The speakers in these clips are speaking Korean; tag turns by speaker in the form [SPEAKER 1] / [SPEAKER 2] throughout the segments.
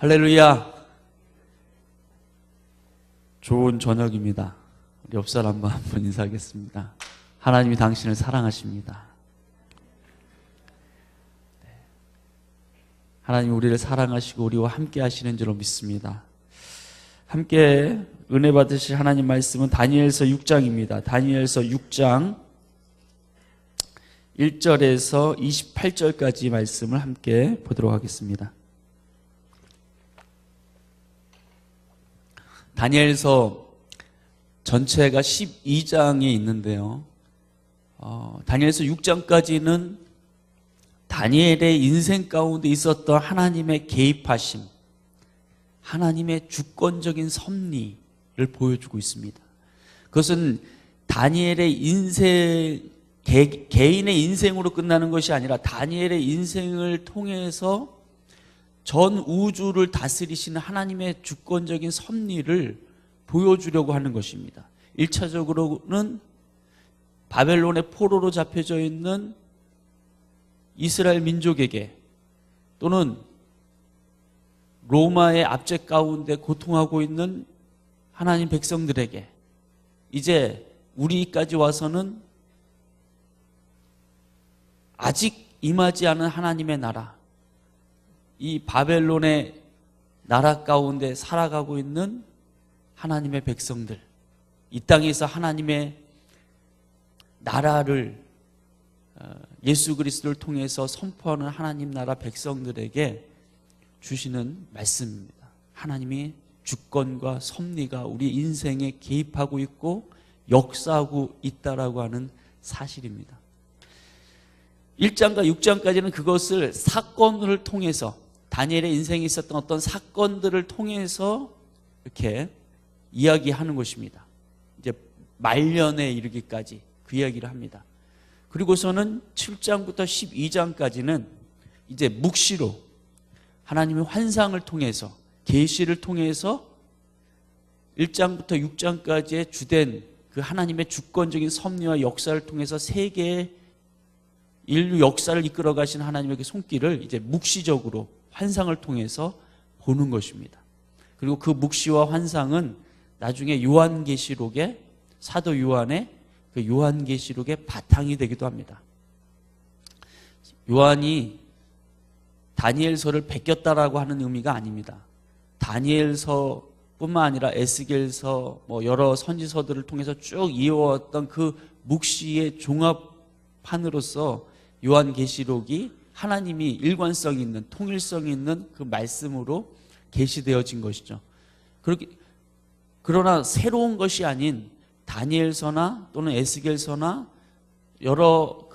[SPEAKER 1] 할렐루야. 좋은 저녁입니다. 우리 옆 사람과 한번 인사하겠습니다. 하나님이 당신을 사랑하십니다. 하나님이 우리를 사랑하시고 우리와 함께 하시는 줄로 믿습니다. 함께 은혜 받으실 하나님 말씀은 다니엘서 6장입니다. 다니엘서 6장 1절에서 28절까지 말씀을 함께 보도록 하겠습니다. 다니엘서 전체가 12장이 있는데요. 다니엘서 6장까지는 다니엘의 인생 가운데 있었던 하나님의 개입하심, 하나님의 주권적인 섭리를 보여주고 있습니다. 그것은 다니엘의 인생, 개인의 인생으로 끝나는 것이 아니라 다니엘의 인생을 통해서 전 우주를 다스리시는 하나님의 주권적인 섭리를 보여주려고 하는 것입니다. 1차적으로는 바벨론의 포로로 잡혀져 있는 이스라엘 민족에게 또는 로마의 압제 가운데 고통하고 있는 하나님 백성들에게 이제 우리까지 와서는 아직 임하지 않은 하나님의 나라, 이 바벨론의 나라 가운데 살아가고 있는 하나님의 백성들, 이 땅에서 하나님의 나라를 예수 그리스도를 통해서 선포하는 하나님 나라 백성들에게 주시는 말씀입니다. 하나님이 주권과 섭리가 우리 인생에 개입하고 있고 역사하고 있다라고 하는 사실입니다. 1장과 6장까지는 그것을 사건을 통해서 다니엘의 인생에 있었던 어떤 사건들을 통해서 이렇게 이야기하는 것입니다. 이제 말년에 이르기까지 그 이야기를 합니다. 그리고서는 7장부터 12장까지는 이제 묵시로 하나님의 환상을 통해서 계시를 통해서 1장부터 6장까지의 주된 그 하나님의 주권적인 섭리와 역사를 통해서 세계의 인류 역사를 이끌어 가신 하나님의 그 손길을 이제 묵시적으로 환상을 통해서 보는 것입니다. 그리고 그 묵시와 환상은 나중에 요한계시록의 사도 요한의 그 요한계시록의 바탕이 되기도 합니다. 요한이 다니엘서를 베꼈다라고 하는 의미가 아닙니다. 다니엘서뿐만 아니라 에스겔서 여러 선지서들을 통해서 쭉 이어왔던 그 묵시의 종합판으로서 요한계시록이 하나님이 일관성 있는 통일성 있는 그 말씀으로 계시되어진 것이죠. 그러나 새로운 것이 아닌 다니엘서나 또는 에스겔서나 여러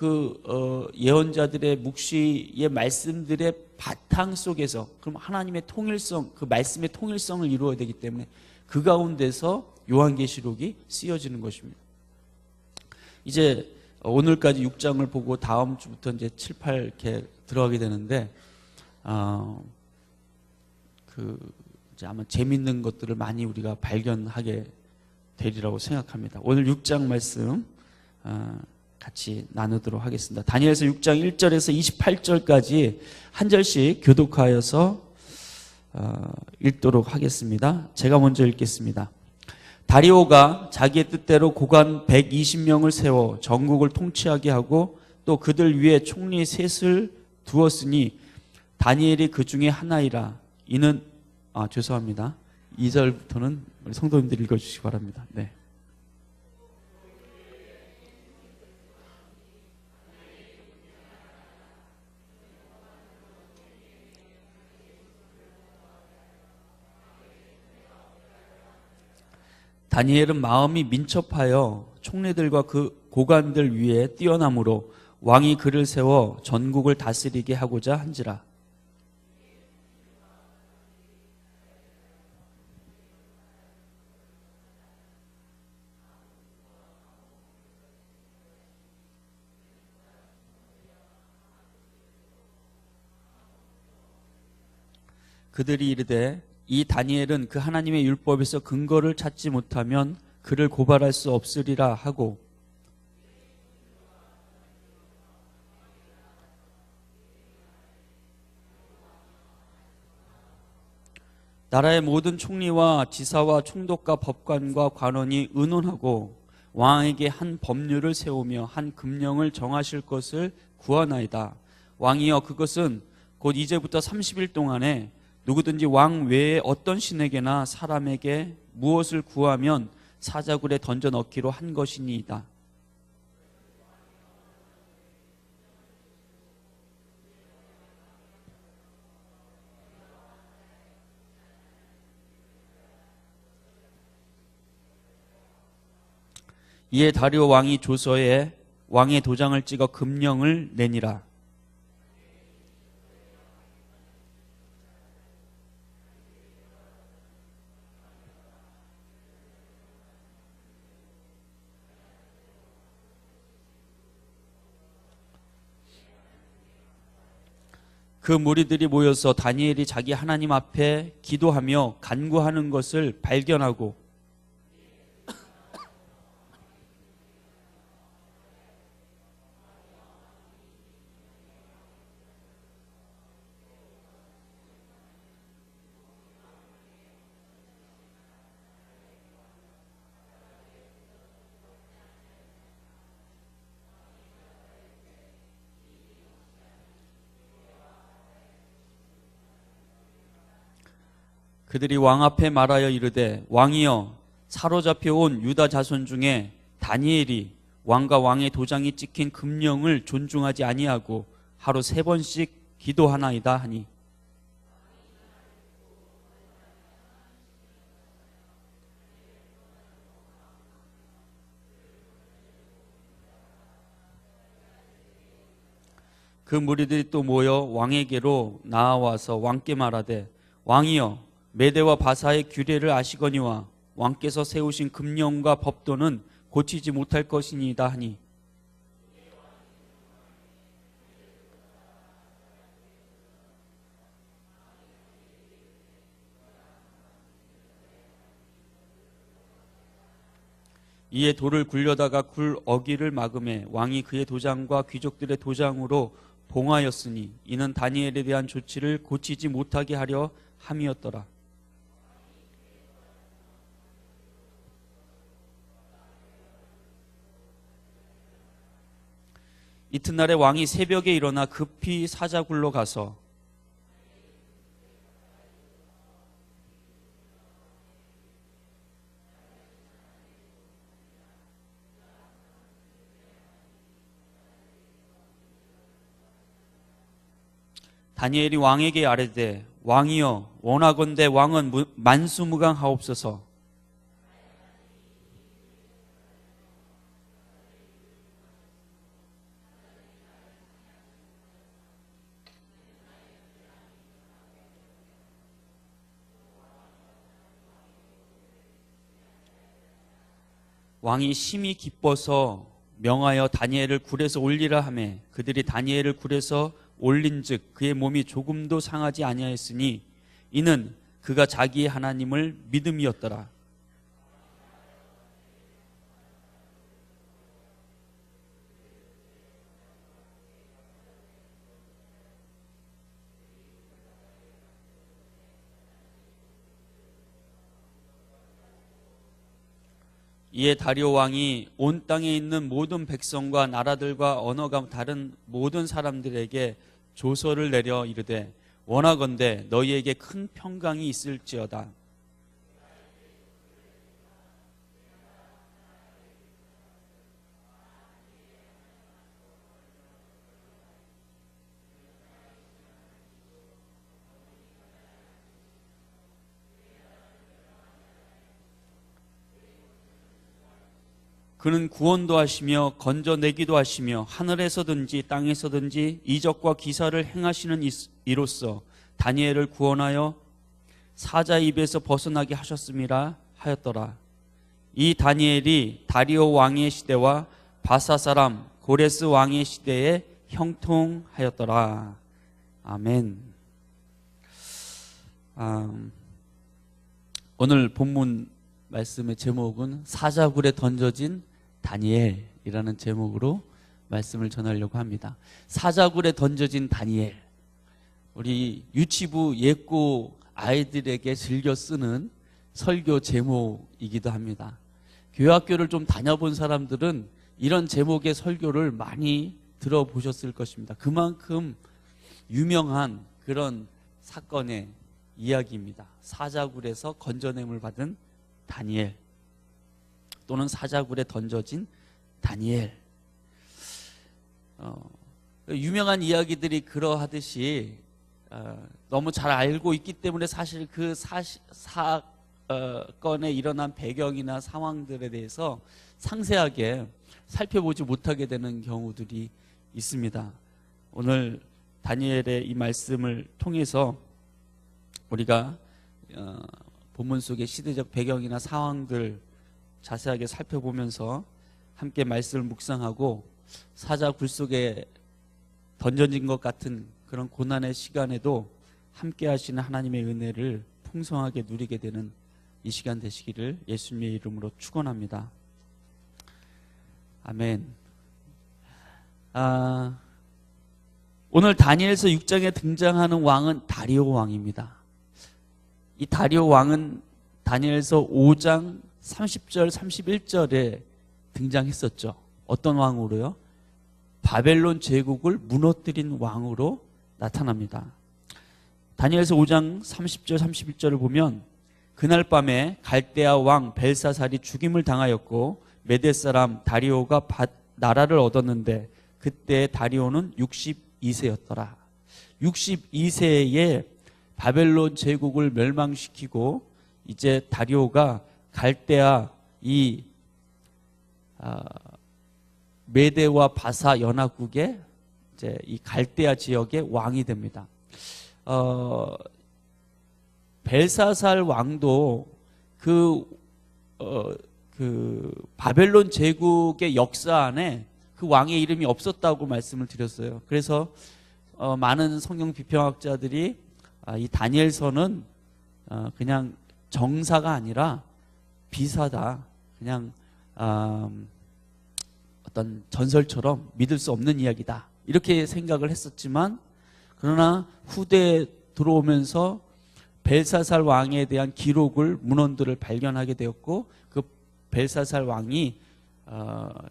[SPEAKER 1] 예언자들의 묵시의 말씀들의 바탕 속에서 그럼 하나님의 통일성, 그 말씀의 통일성을 이루어야 되기 때문에 그 가운데서 요한계시록이 쓰여지는 것입니다. 이제 오늘까지 6장을 보고 다음 주부터 이제 7, 8 이렇게 들어가게 되는데 이제 아마 재밌는 것들을 많이 우리가 발견하게 되리라고 생각합니다. 오늘 6장 말씀 같이 나누도록 하겠습니다. 다니엘서 6장 1절에서 28절까지 한 절씩 교독하여서 읽도록 하겠습니다. 제가 먼저 읽겠습니다. 다리오가 자기의 뜻대로 고관 120명을 세워 전국을 통치하게 하고 또 그들 위에 총리 셋을 두었으니 다니엘이 그 중에 하나이라. 이는 죄송합니다. 2절부터는 우리 성도님들 읽어주시기 바랍니다. 네. 다니엘은 마음이 민첩하여 총리들과 그 고관들 위에 뛰어남으로 왕이 그를 세워 전국을 다스리게 하고자 한지라. 그들이 이르되 이 다니엘은 그 하나님의 율법에서 근거를 찾지 못하면 그를 고발할 수 없으리라 하고 나라의 모든 총리와 지사와 총독과 법관과 관원이 의논하고 왕에게 한 법률을 세우며 한 금령을 정하실 것을 구하나이다. 왕이여, 그것은 곧 이제부터 30일 동안에 누구든지 왕 외에 어떤 신에게나 사람에게 무엇을 구하면 사자굴에 던져 넣기로 한 것이니이다. 이에 다리오 왕이 조서에 왕의 도장을 찍어 금령을 내니라. 그 무리들이 모여서 다니엘이 자기 하나님 앞에 기도하며 간구하는 것을 발견하고 그들이 왕 앞에 말하여 이르되, 왕이여, 사로잡혀 온 유다 자손 중에 다니엘이 왕과 왕의 도장이 찍힌 금령을 존중하지 아니하고 하루 3번씩 기도하나이다 하니, 그 무리들이 또 모여 왕에게로 나아와서 왕께 말하되, 왕이여, 메대와 바사의 규례를 아시거니와 왕께서 세우신 금령과 법도는 고치지 못할 것이니이다 하니, 이에 돌을 굴려다가 굴 어기를 막음에 왕이 그의 도장과 귀족들의 도장으로 봉하였으니 이는 다니엘에 대한 조치를 고치지 못하게 하려 함이었더라. 이튿날에 왕이 새벽에 일어나 급히 사자굴로 가서 다니엘이 왕에게 아뢰되, 왕이여, 원하건대 왕은 만수무강하옵소서. 왕이 심히 기뻐서 명하여 다니엘을 굴에서 올리라 하매 그들이 다니엘을 굴에서 올린즉 그의 몸이 조금도 상하지 아니하였으니 이는 그가 자기의 하나님을 믿음이었더라. 이에 다리오 왕이 온 땅에 있는 모든 백성과 나라들과 언어가 다른 모든 사람들에게 조서를 내려 이르되, 원하건대 너희에게 큰 평강이 있을지어다. 그는 구원도 하시며 건져내기도 하시며 하늘에서든지 땅에서든지 이적과 기사를 행하시는 이로써 다니엘을 구원하여 사자 입에서 벗어나게 하셨음이라 하였더라. 이 다니엘이 다리오 왕의 시대와 바사 사람 고레스 왕의 시대에 형통하였더라. 아멘. 오늘 본문 말씀의 제목은 사자굴에 던져진 다니엘이라는 제목으로 말씀을 전하려고 합니다. 사자굴에 던져진 다니엘. 우리 유치부 예고 아이들에게 즐겨 쓰는 설교 제목이기도 합니다. 교회학교를 좀 다녀본 사람들은 이런 제목의 설교를 많이 들어보셨을 것입니다. 그만큼 유명한 그런 사건의 이야기입니다. 사자굴에서 건져냄을 받은 다니엘, 또는 사자굴에 던져진 다니엘. 유명한 이야기들이 그러하듯이 너무 잘 알고 있기 때문에 사실 그 사건에 일어난 배경이나 상황들에 대해서 상세하게 살펴보지 못하게 되는 경우들이 있습니다. 오늘 다니엘의 이 말씀을 통해서 우리가 본문 속의 시대적 배경이나 상황들 자세하게 살펴보면서 함께 말씀을 묵상하고 사자굴 속에 던져진 것 같은 그런 고난의 시간에도 함께 하시는 하나님의 은혜를 풍성하게 누리게 되는 이 시간 되시기를 예수님의 이름으로 축원합니다. 아멘. 오늘 다니엘서 6장에 등장하는 왕은 다리오 왕입니다. 이 다리오 왕은 다니엘서 5장 30절 31절에 등장했었죠. 어떤 왕으로요? 바벨론 제국을 무너뜨린 왕으로 나타납니다. 다니엘서 5장 30절 31절을 보면 그날 밤에 갈대아 왕 벨사살이 죽임을 당하였고 메대 사람 다리오가 나라를 얻었는데 그때 다리오는 62세였더라. 62세에 바벨론 제국을 멸망시키고 이제 다리오가 갈대아 이 메대와 바사 연합국의 이제 이 갈대아 지역의 왕이 됩니다. 벨사살 왕도 그 바벨론 제국의 역사 안에 그 왕의 이름이 없었다고 말씀을 드렸어요. 그래서 많은 성경 비평학자들이 이 다니엘서는 그냥 정사가 아니라 비사다. 그냥 어떤 전설처럼 믿을 수 없는 이야기다. 이렇게 생각을 했었지만 그러나 후대에 들어오면서 벨사살 왕에 대한 기록을 문헌들을 발견하게 되었고 그 벨사살 왕이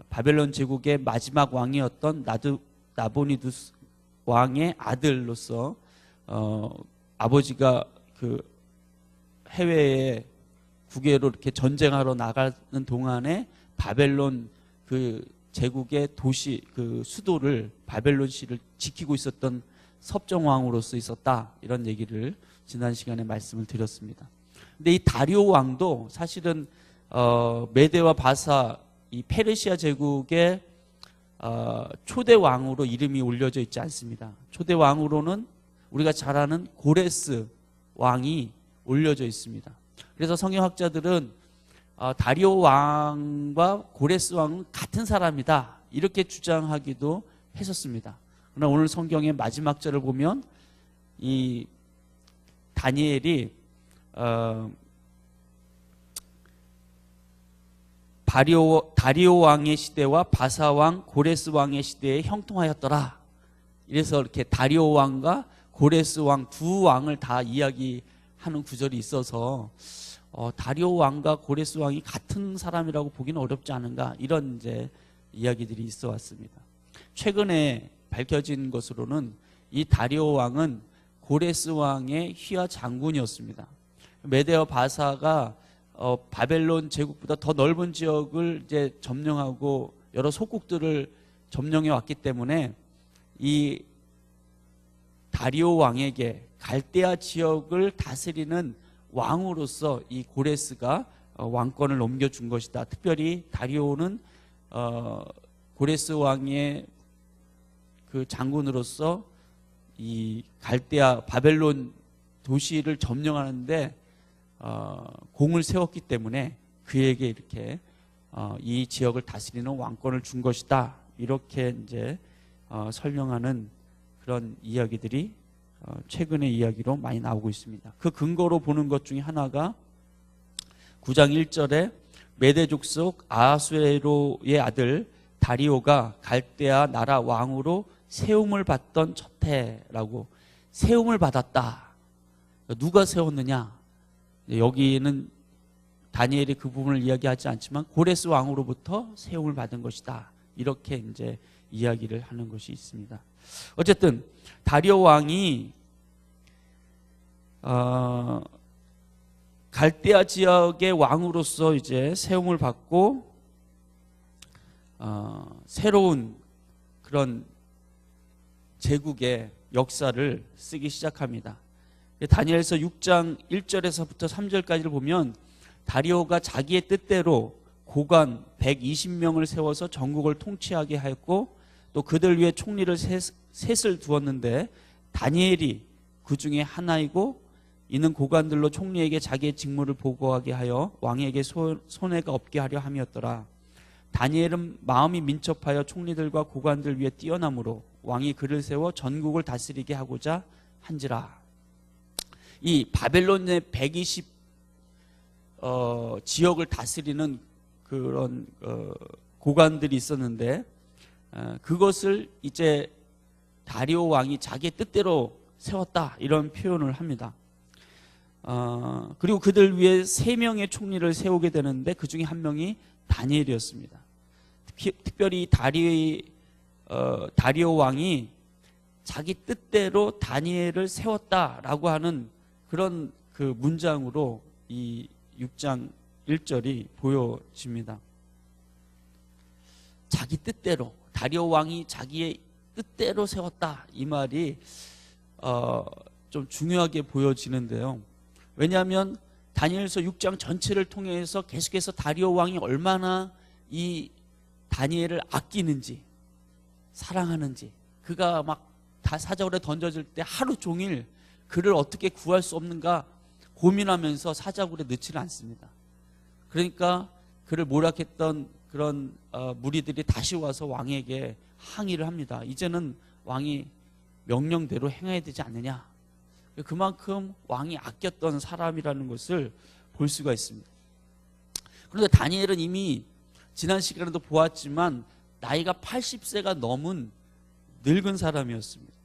[SPEAKER 1] 바벨론 제국의 마지막 왕이었던 나보니두스 왕의 아들로서 아버지가 그 해외에 국외로 이렇게 전쟁하러 나가는 동안에 바벨론 그 제국의 도시 그 수도를 바벨론시를 지키고 있었던 섭정왕으로서 있었다. 이런 얘기를 지난 시간에 말씀을 드렸습니다. 근데 이 다리오 왕도 사실은 메대와 바사 이 페르시아 제국의 초대 왕으로 이름이 올려져 있지 않습니다. 초대 왕으로는 우리가 잘 아는 고레스 왕이 올려져 있습니다. 그래서 성경학자들은 다리오 왕과 고레스 왕은 같은 사람이다 이렇게 주장하기도 했었습니다. 그러나 오늘 성경의 마지막 절을 보면 이 다니엘이 다리오 왕의 시대와 바사 왕, 고레스 왕의 시대에 형통하였더라. 이래서 이렇게 다리오 왕과 고레스 왕 두 왕을 다 이야기하는 구절이 있어서 다리오 왕과 고레스 왕이 같은 사람이라고 보기는 어렵지 않은가 이런 이제 이야기들이 있어 왔습니다. 최근에 밝혀진 것으로는 이 다리오 왕은 고레스 왕의 휘하 장군이었습니다. 메대와 바사가 바벨론 제국보다 더 넓은 지역을 이제 점령하고 여러 소국들을 점령해 왔기 때문에 이 다리오 왕에게 갈대아 지역을 다스리는 왕으로서 이 고레스가 왕권을 넘겨준 것이다. 특별히 다리오는 고레스 왕의 그 장군으로서 이 갈대아 바벨론 도시를 점령하는데 공을 세웠기 때문에 그에게 이렇게 이 지역을 다스리는 왕권을 준 것이다. 이렇게 이제 설명하는 그런 이야기들이 최근의 이야기로 많이 나오고 있습니다. 그 근거로 보는 것 중에 하나가 9장 1절에 메대 족속 아하수에로의 아들 다리오가 갈대아 나라 왕으로 세움을 받던 첫 해라고 세움을 받았다. 누가 세웠느냐? 여기는 다니엘이 그 부분을 이야기하지 않지만 고레스 왕으로부터 세움을 받은 것이다. 이렇게 이제 이야기를 하는 것이 있습니다. 어쨌든 다리오 왕이 갈대아 지역의 왕으로서 이제 세움을 받고 새로운 그런 제국의 역사를 쓰기 시작합니다. 다니엘서 6장 1절에서부터 3절까지를 보면 다리오가 자기의 뜻대로 고관 120명을 세워서 전국을 통치하게 하였고 또 그들 위에 총리를 셋을 두었는데 다니엘이 그 중에 하나이고 이는 고관들로 총리에게 자기의 직무를 보고하게 하여 왕에게 손해가 없게 하려 함이었더라. 다니엘은 마음이 민첩하여 총리들과 고관들 위에 뛰어남으로 왕이 그를 세워 전국을 다스리게 하고자 한지라. 이 바벨론의 120 지역을 다스리는 그런 고관들이 있었는데 그것을 이제 다리오 왕이 자기의 뜻대로 세웠다 이런 표현을 합니다. 그리고 그들 위에 3명의 총리를 세우게 되는데 그 중에 한 명이 다니엘이었습니다. 특별히 다리오 왕이 자기 뜻대로 다니엘을 세웠다라고 하는 그런 그 문장으로 이 6장 1절이 보여집니다. 자기 뜻대로, 다리오 왕이 자기의 뜻대로 세웠다 이 말이 좀 중요하게 보여지는데요. 왜냐하면 다니엘서 6장 전체를 통해서 계속해서 다리오 왕이 얼마나 이 다니엘을 아끼는지 사랑하는지, 그가 막 다 사자굴에 던져질 때 하루 종일 그를 어떻게 구할 수 없는가 고민하면서 사자굴에 넣지를 않습니다. 그러니까 그를 모략했던 그런 무리들이 다시 와서 왕에게 항의를 합니다. 이제는 왕이 명령대로 행해야 되지 않느냐. 그만큼 왕이 아꼈던 사람이라는 것을 볼 수가 있습니다. 그런데 다니엘은 이미 지난 시간에도 보았지만 나이가 80세가 넘은 늙은 사람이었습니다.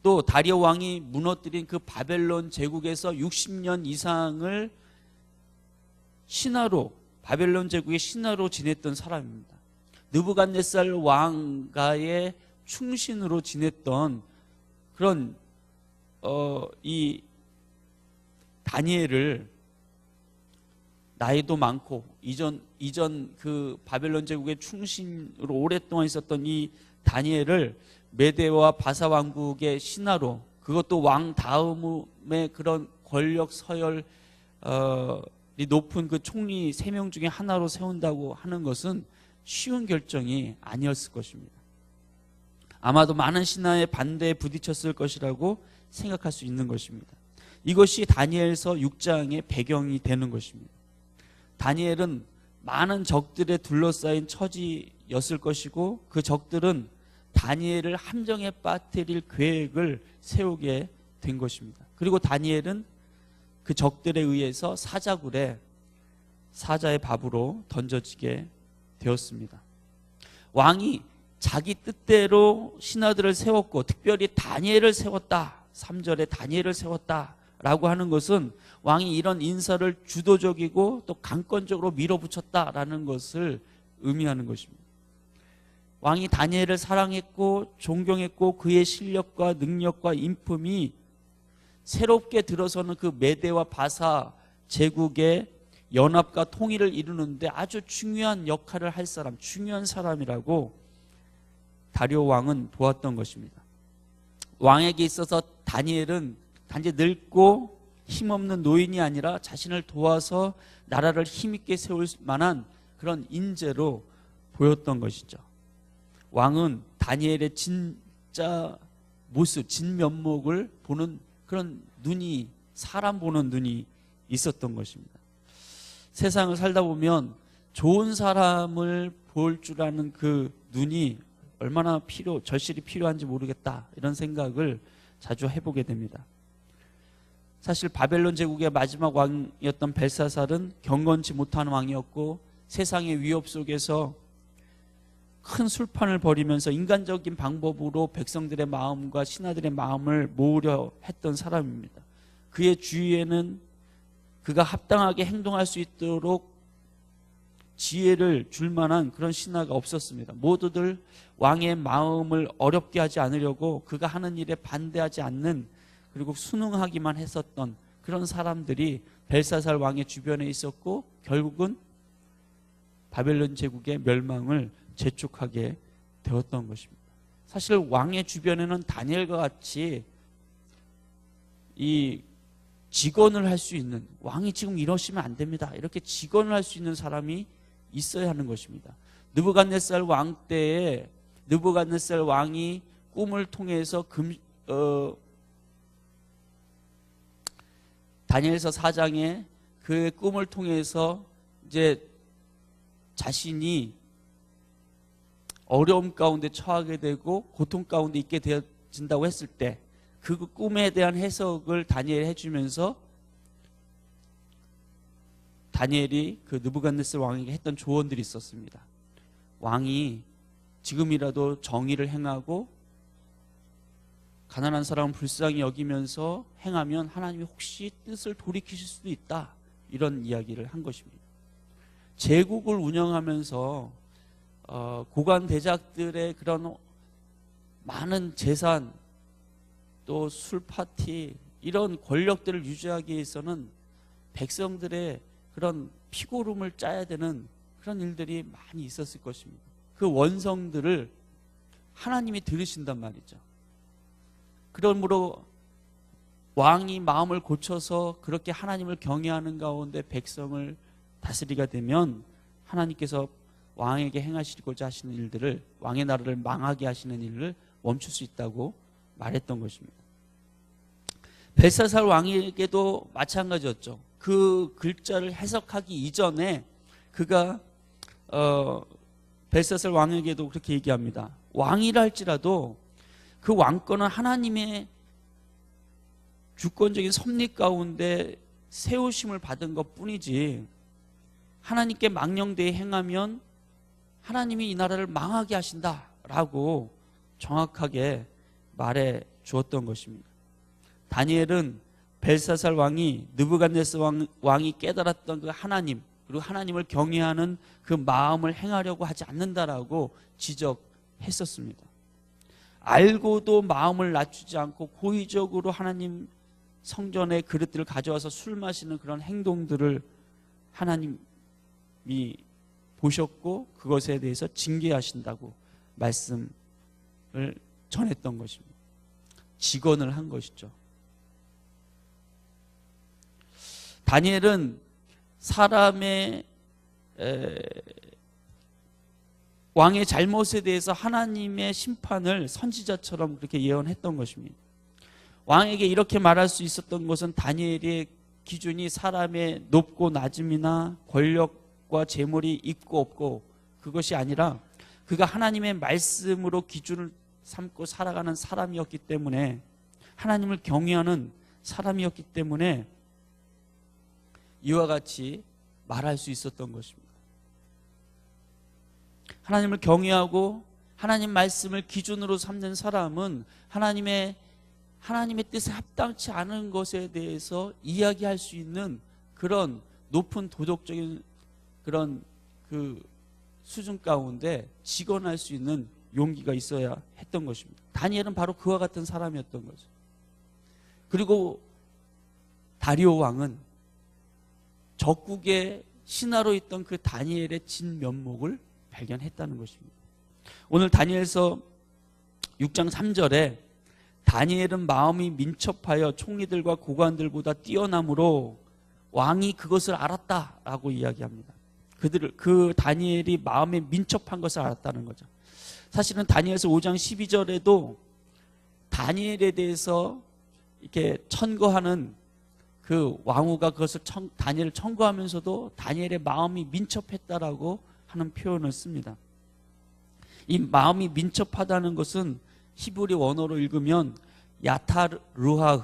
[SPEAKER 1] 또 다리오 왕이 무너뜨린 그 바벨론 제국에서 60년 이상을 신하로, 바벨론 제국의 신하로 지냈던 사람입니다. 느부갓네살 왕가의 충신으로 지냈던 그런 이 다니엘을 나이도 많고 이전 그 바벨론 제국의 충신으로 오랫동안 있었던 이 다니엘을 메대와 바사 왕국의 신하로, 그것도 왕 다음의 그런 권력 서열이 높은 그 총리 3명 중에 하나로 세운다고 하는 것은 쉬운 결정이 아니었을 것입니다. 아마도 많은 신하의 반대에 부딪혔을 것이라고 생각할 수 있는 것입니다. 이것이 다니엘서 6장의 배경이 되는 것입니다. 다니엘은 많은 적들에 둘러싸인 처지였을 것이고 그 적들은 다니엘을 함정에 빠뜨릴 계획을 세우게 된 것입니다. 그리고 다니엘은 그 적들에 의해서 사자굴에 사자의 밥으로 던져지게 되었습니다. 왕이 자기 뜻대로 신하들을 세웠고 특별히 다니엘을 세웠다. 3절에 다니엘을 세웠다라고 하는 것은 왕이 이런 인사를 주도적이고 또 강권적으로 밀어붙였다라는 것을 의미하는 것입니다. 왕이 다니엘을 사랑했고 존경했고 그의 실력과 능력과 인품이 새롭게 들어서는 그 메대와 바사 제국의 연합과 통일을 이루는데 아주 중요한 역할을 할 사람, 중요한 사람이라고 다리오 왕은 보았던 것입니다. 왕에게 있어서 다니엘은 단지 늙고 힘없는 노인이 아니라 자신을 도와서 나라를 힘있게 세울 만한 그런 인재로 보였던 것이죠. 왕은 다니엘의 진짜 모습, 진면목을 보는 그런 눈이, 사람 보는 눈이 있었던 것입니다. 세상을 살다 보면 좋은 사람을 볼 줄 아는 그 눈이 얼마나 절실히 필요한지 모르겠다, 이런 생각을 자주 해보게 됩니다. 사실 바벨론 제국의 마지막 왕이었던 벨사살은 경건치 못한 왕이었고 세상의 위협 속에서 큰 술판을 벌이면서 인간적인 방법으로 백성들의 마음과 신하들의 마음을 모으려 했던 사람입니다. 그의 주위에는 그가 합당하게 행동할 수 있도록 지혜를 줄 만한 그런 신하가 없었습니다. 모두들 왕의 마음을 어렵게 하지 않으려고 그가 하는 일에 반대하지 않는, 그리고 순응하기만 했었던 그런 사람들이 벨사살 왕의 주변에 있었고, 결국은 바벨론 제국의 멸망을 재촉하게 되었던 것입니다. 사실 왕의 주변에는 다니엘과 같이 이 직언을 할 수 있는, 왕이 지금 이러시면 안 됩니다, 이렇게 직언을 할 수 있는 사람이 있어야 하는 것입니다. 느부갓네살 왕 때에 느부갓네살 왕이 꿈을 통해서 다니엘서 4장에 그의 꿈을 통해서 이제 자신이 어려움 가운데 처하게 되고 고통 가운데 있게 되어진다고 했을 때 그 꿈에 대한 해석을 다니엘이 해주면서 다니엘이 그 느부갓네살 왕에게 했던 조언들이 있었습니다. 왕이 지금이라도 정의를 행하고 가난한 사람을 불쌍히 여기면서 행하면 하나님이 혹시 뜻을 돌이키실 수도 있다, 이런 이야기를 한 것입니다. 제국을 운영하면서 고관 대작들의 그런 많은 재산, 또 술 파티, 이런 권력들을 유지하기 위해서는 백성들의 그런 피고름을 짜야 되는 그런 일들이 많이 있었을 것입니다. 그 원성들을 하나님이 들으신단 말이죠. 그러므로 왕이 마음을 고쳐서 그렇게 하나님을 경외하는 가운데 백성을 다스리게 되면 하나님께서 왕에게 행하시고자 하시는 일들을, 왕의 나라를 망하게 하시는 일을 멈출 수 있다고 말했던 것입니다. 벨사살 왕에게도 마찬가지였죠. 그 글자를 해석하기 이전에 그가 벨사살 왕에게도 그렇게 얘기합니다. 왕이라 할지라도 그 왕권은 하나님의 주권적인 섭리 가운데 세우심을 받은 것뿐이지, 하나님께 망령되이 행하면 하나님이 이 나라를 망하게 하신다라고 정확하게 말해 주었던 것입니다. 다니엘은 벨사살 왕이 느부갓네살 왕이 깨달았던 그 하나님, 그리고 하나님을 경외하는 그 마음을 행하려고 하지 않는다라고 지적했었습니다. 알고도 마음을 낮추지 않고 고의적으로 하나님 성전에 그릇들을 가져와서 술 마시는 그런 행동들을 하나님이 보셨고 그것에 대해서 징계하신다고 말씀을 전했던 것입니다. 직언을 한 것이죠. 다니엘은 사람의 왕의 잘못에 대해서 하나님의 심판을 선지자처럼 그렇게 예언했던 것입니다. 왕에게 이렇게 말할 수 있었던 것은 다니엘의 기준이 사람의 높고 낮음이나 권력과 재물이 있고 없고 그것이 아니라 그가 하나님의 말씀으로 기준을 삼고 살아가는 사람이었기 때문에, 하나님을 경외하는 사람이었기 때문에 이와 같이 말할 수 있었던 것입니다. 하나님을 경외하고 하나님 말씀을 기준으로 삼는 사람은 하나님의 뜻에 합당치 않은 것에 대해서 이야기할 수 있는 그런 높은 도덕적인 그런 그 수준 가운데 직언할 수 있는 용기가 있어야 했던 것입니다. 다니엘은 바로 그와 같은 사람이었던 거죠. 그리고 다리오 왕은 적국의 신하로 있던 그 다니엘의 진면목을 발견했다는 것입니다. 오늘 다니엘서 6장 3절에 다니엘은 마음이 민첩하여 총리들과 고관들보다 뛰어나므로 왕이 그것을 알았다라고 이야기합니다. 그 다니엘이 마음에 민첩한 것을 알았다는 거죠. 사실은 다니엘서 5장 12절에도 다니엘에 대해서 이렇게 천거하는 그 왕후가 그것을 다니엘을 청구하면서도 다니엘의 마음이 민첩했다라고 하는 표현을 씁니다. 이 마음이 민첩하다는 것은 히브리 원어로 읽으면 야타르하흐인데,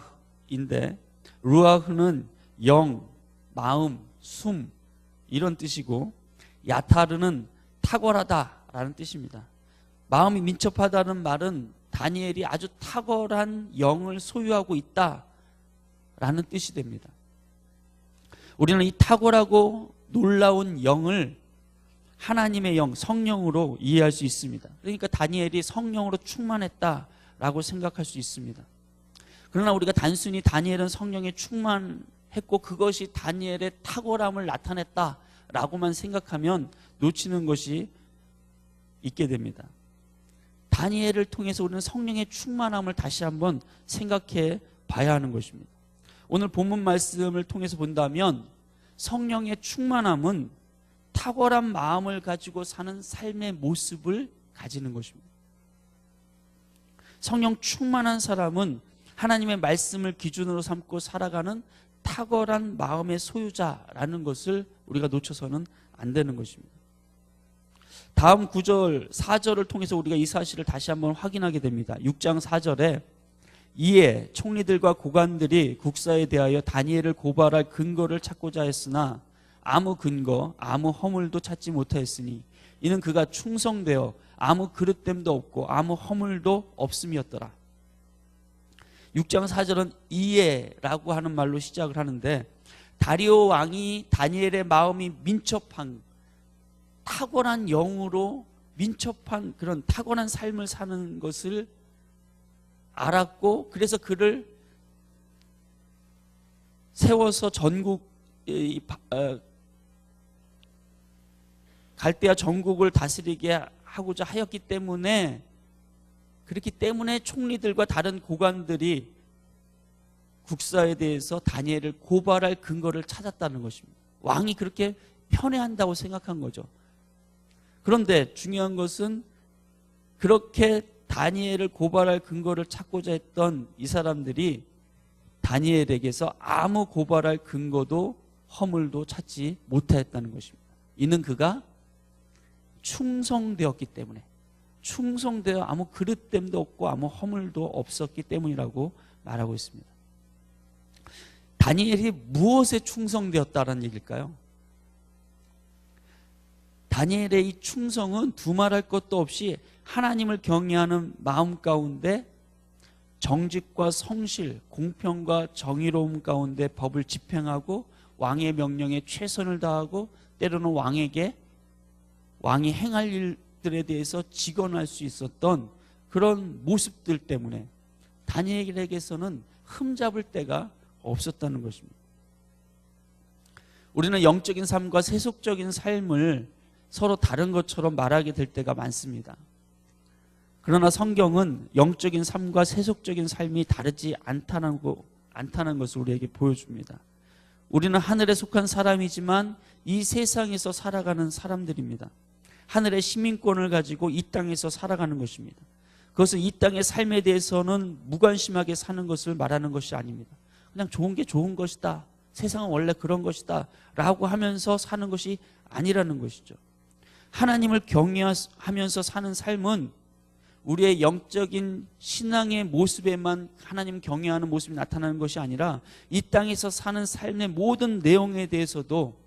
[SPEAKER 1] 루하흐는 영, 마음, 숨 이런 뜻이고, 야타르는 탁월하다라는 뜻입니다. 마음이 민첩하다는 말은 다니엘이 아주 탁월한 영을 소유하고 있다라는 라는 뜻이 됩니다. 우리는 이 탁월하고 놀라운 영을 하나님의 영, 성령으로 이해할 수 있습니다. 그러니까 다니엘이 성령으로 충만했다라고 생각할 수 있습니다. 그러나 우리가 단순히 다니엘은 성령에 충만했고 그것이 다니엘의 탁월함을 나타냈다라고만 생각하면 놓치는 것이 있게 됩니다. 다니엘을 통해서 우리는 성령의 충만함을 다시 한번 생각해 봐야 하는 것입니다. 오늘 본문 말씀을 통해서 본다면 성령의 충만함은 탁월한 마음을 가지고 사는 삶의 모습을 가지는 것입니다. 성령 충만한 사람은 하나님의 말씀을 기준으로 삼고 살아가는 탁월한 마음의 소유자라는 것을 우리가 놓쳐서는 안 되는 것입니다. 다음 9절, 4절을 통해서 우리가 이 사실을 다시 한번 확인하게 됩니다. 6장 4절에 이에 총리들과 고관들이 국사에 대하여 다니엘을 고발할 근거를 찾고자 했으나 아무 근거, 아무 허물도 찾지 못하였으니 이는 그가 충성되어 아무 그릇됨도 없고 아무 허물도 없음이었더라. 6장 4절은 이에라고 하는 말로 시작을 하는데 다리오 왕이 다니엘의 마음이 민첩한 탁월한 영으로 민첩한 그런 탁월한 삶을 사는 것을 알았고 그래서 그를 세워서 전국 갈대아 전국을 다스리게 하고자 하였기 때문에 그렇기 때문에 총리들과 다른 고관들이 국사에 대해서 다니엘을 고발할 근거를 찾았다는 것입니다. 왕이 그렇게 편애한다고 생각한 거죠. 그런데 중요한 것은 그렇게 다니엘을 고발할 근거를 찾고자 했던 이 사람들이 다니엘에게서 아무 고발할 근거도 허물도 찾지 못하였다는 것입니다. 이는 그가 충성되었기 때문에, 충성되어 아무 그릇됨도 없고 아무 허물도 없었기 때문이라고 말하고 있습니다. 다니엘이 무엇에 충성되었다는 얘기일까요? 다니엘의 이 충성은 두말할 것도 없이 하나님을 경외하는 마음 가운데 정직과 성실, 공평과 정의로움 가운데 법을 집행하고 왕의 명령에 최선을 다하고 때로는 왕이 행할 일들에 대해서 직언할 수 있었던 그런 모습들 때문에 다니엘에게서는 흠잡을 데가 없었다는 것입니다. 우리는 영적인 삶과 세속적인 삶을 서로 다른 것처럼 말하게 될 때가 많습니다. 그러나 성경은 영적인 삶과 세속적인 삶이 다르지 않다는 것을 우리에게 보여줍니다. 우리는 하늘에 속한 사람이지만 이 세상에서 살아가는 사람들입니다. 하늘의 시민권을 가지고 이 땅에서 살아가는 것입니다. 그것은 이 땅의 삶에 대해서는 무관심하게 사는 것을 말하는 것이 아닙니다. 그냥 좋은 게 좋은 것이다, 세상은 원래 그런 것이다 라고 하면서 사는 것이 아니라는 것이죠. 하나님을 경외하면서 사는 삶은 우리의 영적인 신앙의 모습에만 하나님 경외하는 모습이 나타나는 것이 아니라 이 땅에서 사는 삶의 모든 내용에 대해서도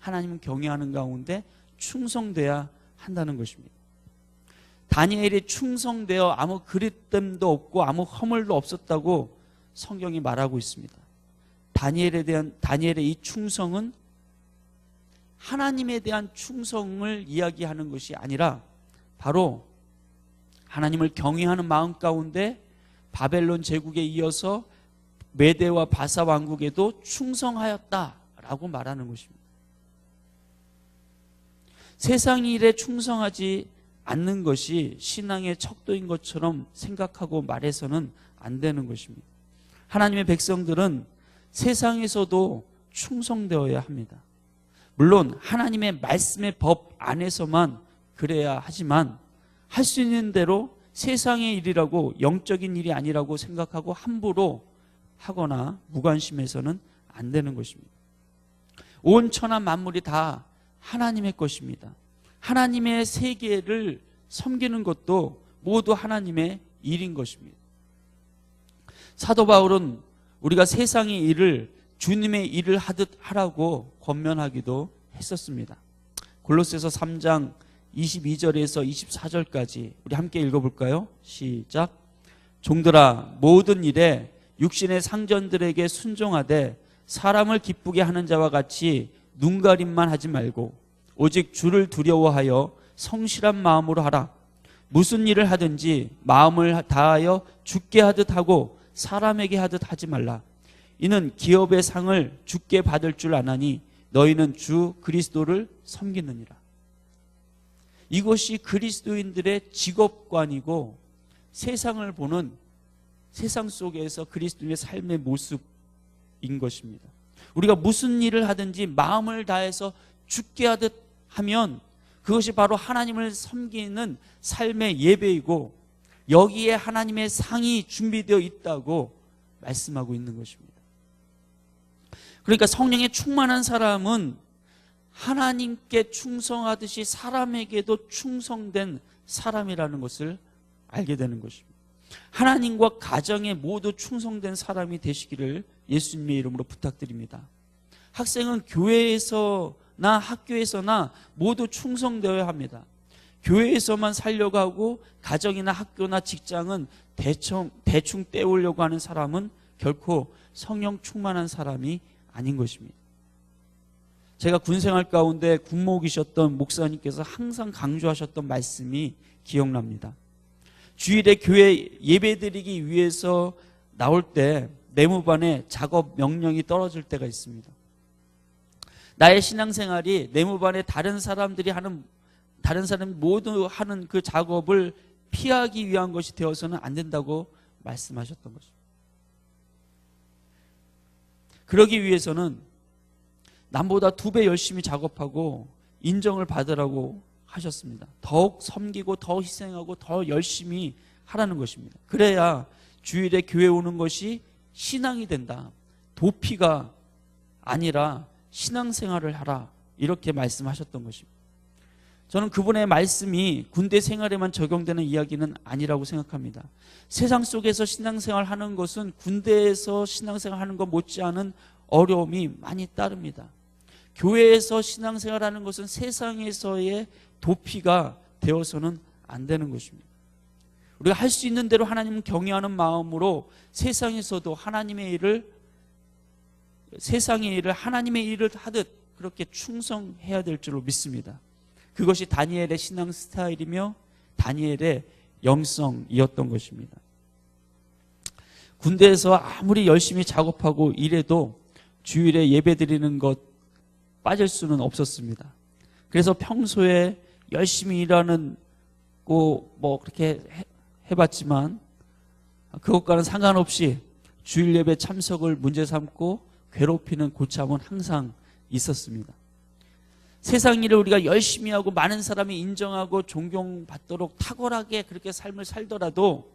[SPEAKER 1] 하나님을 경외하는 가운데 충성돼야 한다는 것입니다. 다니엘이 충성되어 아무 그릇됨도 없고 아무 허물도 없었다고 성경이 말하고 있습니다. 다니엘의 이 충성은 하나님에 대한 충성을 이야기하는 것이 아니라 바로 하나님을 경외하는 마음 가운데 바벨론 제국에 이어서 메대와 바사 왕국에도 충성하였다라고 말하는 것입니다. 세상 일에 충성하지 않는 것이 신앙의 척도인 것처럼 생각하고 말해서는 안 되는 것입니다. 하나님의 백성들은 세상에서도 충성되어야 합니다. 물론 하나님의 말씀의 법 안에서만 그래야 하지만 할 수 있는 대로 세상의 일이라고 영적인 일이 아니라고 생각하고 함부로 하거나 무관심해서는 안 되는 것입니다. 온 천하 만물이 다 하나님의 것입니다. 하나님의 세계를 섬기는 것도 모두 하나님의 일인 것입니다. 사도 바울은 우리가 세상의 일을 주님의 일을 하듯 하라고 권면하기도 했었습니다. 골로새서 3장 22절에서 24절까지 우리 함께 읽어볼까요? 시작. 종들아 모든 일에 육신의 상전들에게 순종하되 사람을 기쁘게 하는 자와 같이 눈가림만 하지 말고 오직 주를 두려워하여 성실한 마음으로 하라. 무슨 일을 하든지 마음을 다하여 주께 하듯 하고 사람에게 하듯 하지 말라. 이는 기업의 상을 주께 받을 줄 아나니 너희는 주 그리스도를 섬기느니라. 이것이 그리스도인들의 직업관이고 세상을 보는 세상 속에서 그리스도인의 삶의 모습인 것입니다. 우리가 무슨 일을 하든지 마음을 다해서 주께 하듯 하면 그것이 바로 하나님을 섬기는 삶의 예배이고 여기에 하나님의 상이 준비되어 있다고 말씀하고 있는 것입니다. 그러니까 성령에 충만한 사람은 하나님께 충성하듯이 사람에게도 충성된 사람이라는 것을 알게 되는 것입니다. 하나님과 가정에 모두 충성된 사람이 되시기를 예수님의 이름으로 부탁드립니다. 학생은 교회에서나 학교에서나 모두 충성되어야 합니다. 교회에서만 살려고 하고 가정이나 학교나 직장은 대충 때우려고 하는 사람은 결코 성령 충만한 사람이 아닌 것입니다. 제가 군생활 가운데 군목이셨던 목사님께서 항상 강조하셨던 말씀이 기억납니다. 주일에 교회 예배드리기 위해서 나올 때 내무반에 작업 명령이 떨어질 때가 있습니다. 나의 신앙생활이 내무반에 다른 사람이 모두 하는 그 작업을 피하기 위한 것이 되어서는 안 된다고 말씀하셨던 것입니다. 그러기 위해서는 남보다 2배 열심히 작업하고 인정을 받으라고 하셨습니다. 더욱 섬기고 더 희생하고 더 열심히 하라는 것입니다. 그래야 주일에 교회 오는 것이 신앙이 된다. 도피가 아니라 신앙생활을 하라. 이렇게 말씀하셨던 것입니다. 저는 그분의 말씀이 군대 생활에만 적용되는 이야기는 아니라고 생각합니다. 세상 속에서 신앙생활 하는 것은 군대에서 신앙생활 하는 것 못지않은 어려움이 많이 따릅니다. 교회에서 신앙생활 하는 것은 세상에서의 도피가 되어서는 안 되는 것입니다. 우리가 할 수 있는 대로 하나님을 경외하는 마음으로 세상에서도 세상의 일을 하나님의 일을 하듯 그렇게 충성해야 될 줄로 믿습니다. 그것이 다니엘의 신앙 스타일이며 다니엘의 영성이었던 것입니다. 군대에서 아무리 열심히 작업하고 일해도 주일에 예배 드리는 것 빠질 수는 없었습니다. 그래서 평소에 열심히 일하는 뭐 그렇게 해봤지만 그것과는 상관없이 주일 예배 참석을 문제 삼고 괴롭히는 고참은 항상 있었습니다. 세상 일을 우리가 열심히 하고 많은 사람이 인정하고 존경받도록 탁월하게 그렇게 삶을 살더라도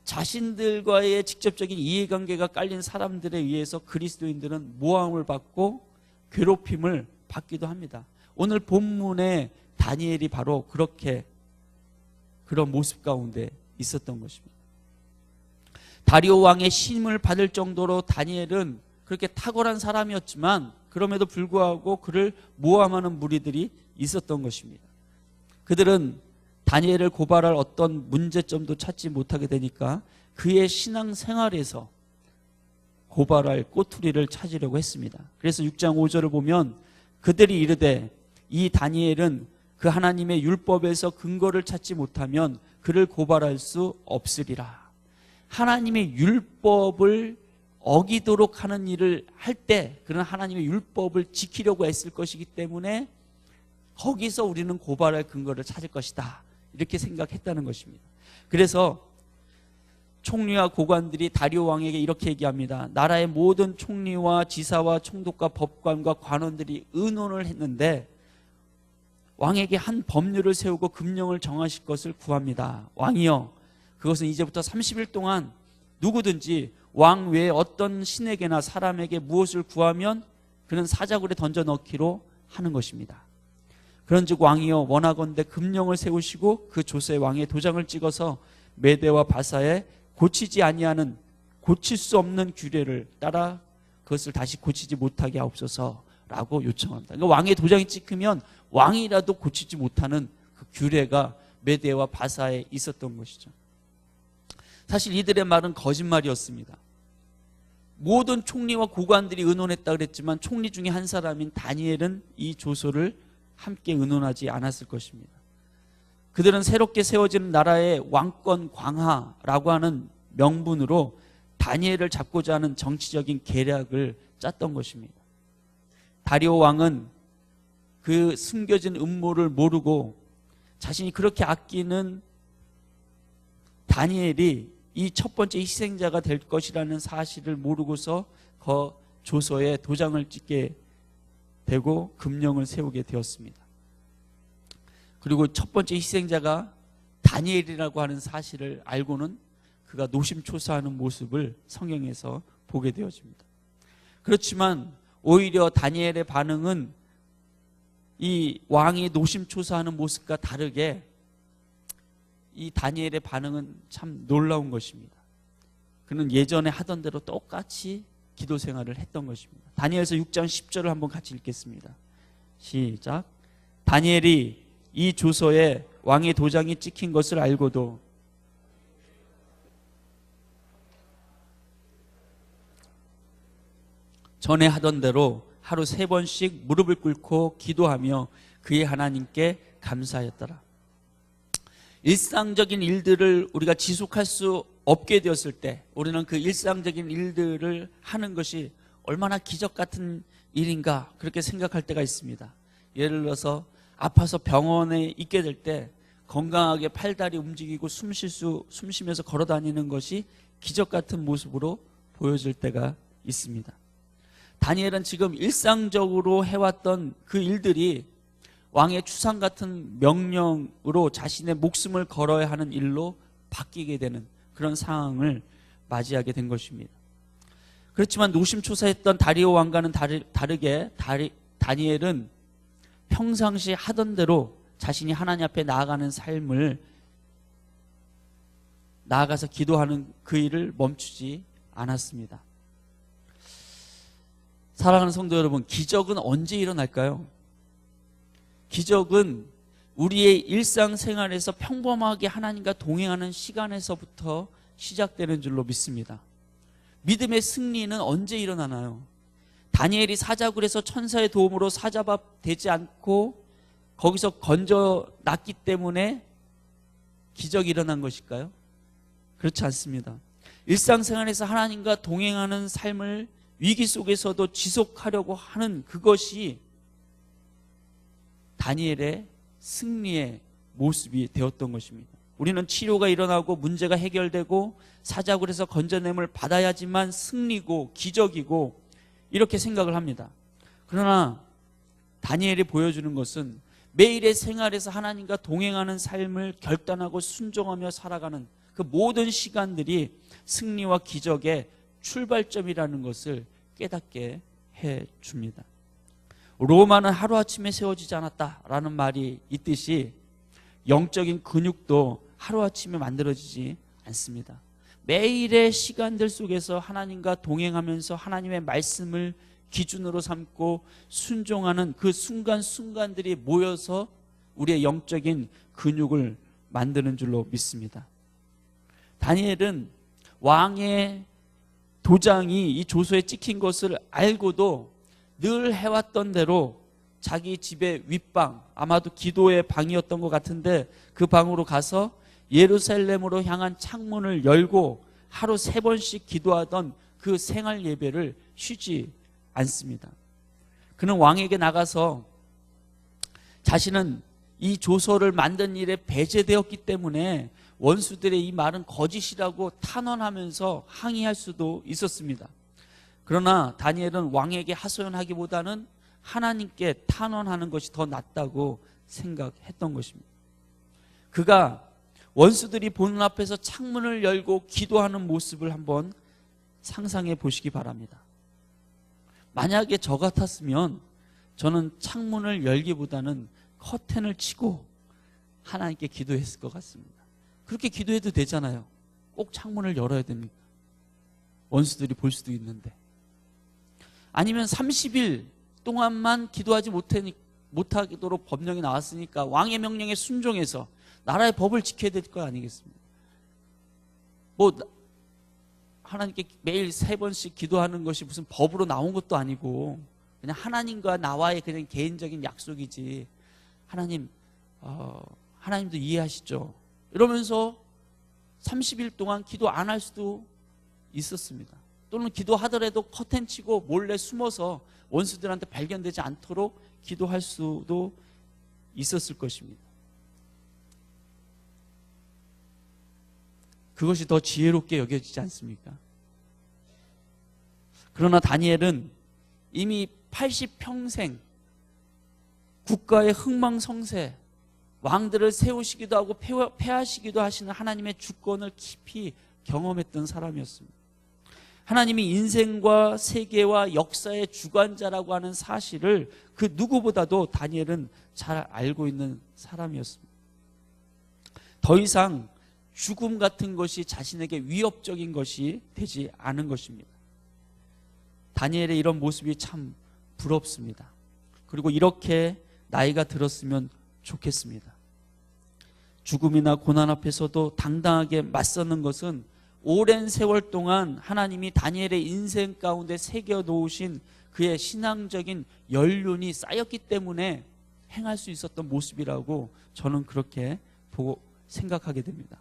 [SPEAKER 1] 자신들과의 직접적인 이해관계가 깔린 사람들에 의해서 그리스도인들은 모함을 받고 괴롭힘을 받기도 합니다. 오늘 본문의 다니엘이 바로 그런 모습 가운데 있었던 것입니다. 다리오 왕의 신임을 받을 정도로 다니엘은 그렇게 탁월한 사람이었지만 그럼에도 불구하고 그를 모함하는 무리들이 있었던 것입니다. 그들은 다니엘을 고발할 어떤 문제점도 찾지 못하게 되니까 그의 신앙생활에서 고발할 꼬투리를 찾으려고 했습니다. 그래서 6장 5절을 보면 그들이 이르되 이 다니엘은 그 하나님의 율법에서 근거를 찾지 못하면 그를 고발할 수 없으리라. 하나님의 율법을 어기도록 하는 일을 할 때 그는 하나님의 율법을 지키려고 애쓸 것이기 때문에 거기서 우리는 고발할 근거를 찾을 것이다. 이렇게 생각했다는 것입니다. 그래서 총리와 고관들이 다리오 왕에게 이렇게 얘기합니다. 나라의 모든 총리와 지사와 총독과 법관과 관원들이 의논을 했는데 왕에게 한 법률을 세우고 금령을 정하실 것을 구합니다. 왕이여, 그것은 이제부터 30일 동안 누구든지 왕 외에 어떤 신에게나 사람에게 무엇을 구하면 그는 사자굴에 던져 넣기로 하는 것입니다. 그런즉 왕이여, 원하건대 금령을 세우시고 그 조서에 왕의 도장을 찍어서 메대와 바사에 고치지 아니하는, 고칠 수 없는 규례를 따라 그것을 다시 고치지 못하게 하옵소서라고 요청합니다. 그러니까 왕의 도장이 찍히면 왕이라도 고치지 못하는 그 규례가 메대와 바사에 있었던 것이죠. 사실 이들의 말은 거짓말이었습니다. 모든 총리와 고관들이 의논했다 그랬지만 총리 중에 한 사람인 다니엘은 이 조서를 함께 의논하지 않았을 것입니다. 그들은 새롭게 세워지는 나라의 왕권 강화라고 하는 명분으로 다니엘을 잡고자 하는 정치적인 계략을 짰던 것입니다. 다리오 왕은 그 숨겨진 음모를 모르고 자신이 그렇게 아끼는 다니엘이 이 첫 번째 희생자가 될 것이라는 사실을 모르고서 그 조서에 도장을 찍게 되고 금령을 세우게 되었습니다. 그리고 첫 번째 희생자가 다니엘이라고 하는 사실을 알고는 그가 노심초사하는 모습을 성경에서 보게 되어집니다. 그렇지만 오히려 다니엘의 반응은 이 왕이 노심초사하는 모습과 다르게 이 다니엘의 반응은 참 놀라운 것입니다. 그는 예전에 하던 대로 똑같이 기도 생활을 했던 것입니다. 다니엘서 6장 10절을 한번 같이 읽겠습니다. 시작. 다니엘이 이 조서에 왕의 도장이 찍힌 것을 알고도 전에 하던 대로 하루 3번씩 무릎을 꿇고 기도하며 그의 하나님께 감사하였더라. 일상적인 일들을 우리가 지속할 수 없게 되었을 때 우리는 그 일상적인 일들을 하는 것이 얼마나 기적 같은 일인가 그렇게 생각할 때가 있습니다. 예를 들어서 아파서 병원에 있게 될 때 건강하게 팔다리 움직이고 숨 쉬면서 걸어 다니는 것이 기적 같은 모습으로 보여질 때가 있습니다. 다니엘은 지금 일상적으로 해왔던 그 일들이 왕의 추상 같은 명령으로 자신의 목숨을 걸어야 하는 일로 바뀌게 되는 그런 상황을 맞이하게 된 것입니다. 그렇지만 노심초사했던 다리오 왕과는 다르게 다니엘은 평상시 하던 대로 자신이 하나님 앞에 나아가는 삶을 나아가서 기도하는 그 일을 멈추지 않았습니다. 사랑하는 성도 여러분, 기적은 언제 일어날까요? 기적은 우리의 일상생활에서 평범하게 하나님과 동행하는 시간에서부터 시작되는 줄로 믿습니다. 믿음의 승리는 언제 일어나나요? 다니엘이 사자굴에서 천사의 도움으로 사자밥 되지 않고 거기서 건져놨기 때문에 기적이 일어난 것일까요? 그렇지 않습니다. 일상생활에서 하나님과 동행하는 삶을 위기 속에서도 지속하려고 하는 그것이 다니엘의 승리의 모습이 되었던 것입니다. 우리는 치료가 일어나고 문제가 해결되고 사자굴에서 건져냄을 받아야지만 승리고 기적이고 이렇게 생각을 합니다. 그러나 다니엘이 보여주는 것은 매일의 생활에서 하나님과 동행하는 삶을 결단하고 순종하며 살아가는 그 모든 시간들이 승리와 기적의 출발점이라는 것을 깨닫게 해줍니다. 로마는 하루아침에 세워지지 않았다라는 말이 있듯이 영적인 근육도 하루아침에 만들어지지 않습니다. 매일의 시간들 속에서 하나님과 동행하면서 하나님의 말씀을 기준으로 삼고 순종하는 그 순간순간들이 모여서 우리의 영적인 근육을 만드는 줄로 믿습니다. 다니엘은 왕의 도장이 이 조서에 찍힌 것을 알고도 늘 해왔던 대로 자기 집의 윗방, 아마도 기도의 방이었던 것 같은데 그 방으로 가서 예루살렘으로 향한 창문을 열고 하루 3번씩 기도하던 그 생활 예배를 쉬지 않습니다. 그는 왕에게 나가서 자신은 이 조서를 만든 일에 배제되었기 때문에 원수들의 이 말은 거짓이라고 탄원하면서 항의할 수도 있었습니다. 그러나 다니엘은 왕에게 하소연하기보다는 하나님께 탄원하는 것이 더 낫다고 생각했던 것입니다. 그가 원수들이 보는 앞에서 창문을 열고 기도하는 모습을 한번 상상해 보시기 바랍니다. 만약에 저 같았으면 저는 창문을 열기보다는 커튼을 치고 하나님께 기도했을 것 같습니다. 그렇게 기도해도 되잖아요. 꼭 창문을 열어야 됩니까? 원수들이 볼 수도 있는데. 아니면 30일 동안만 기도하지 못하도록 법령이 나왔으니까 왕의 명령에 순종해서 나라의 법을 지켜야 될 거 아니겠습니까? 뭐 하나님께 매일 3번씩 기도하는 것이 무슨 법으로 나온 것도 아니고 그냥 하나님과 나와의 그냥 개인적인 약속이지. 하나님, 하나님도 이해하시죠? 이러면서 30일 동안 기도 안 할 수도 있었습니다. 또는 기도하더라도 커튼 치고 몰래 숨어서 원수들한테 발견되지 않도록 기도할 수도 있었을 것입니다. 그것이 더 지혜롭게 여겨지지 않습니까? 그러나 다니엘은 이미 80평생 국가의 흥망성쇠, 왕들을 세우시기도 하고 폐하시기도 하시는 하나님의 주권을 깊이 경험했던 사람이었습니다. 하나님이 인생과 세계와 역사의 주관자라고 하는 사실을 그 누구보다도 다니엘은 잘 알고 있는 사람이었습니다. 더 이상 죽음 같은 것이 자신에게 위협적인 것이 되지 않은 것입니다. 다니엘의 이런 모습이 참 부럽습니다. 그리고 이렇게 나이가 들었으면 좋겠습니다. 죽음이나 고난 앞에서도 당당하게 맞서는 것은 오랜 세월 동안 하나님이 다니엘의 인생 가운데 새겨 놓으신 그의 신앙적인 연륜이 쌓였기 때문에 행할 수 있었던 모습이라고 저는 그렇게 보고 생각하게 됩니다.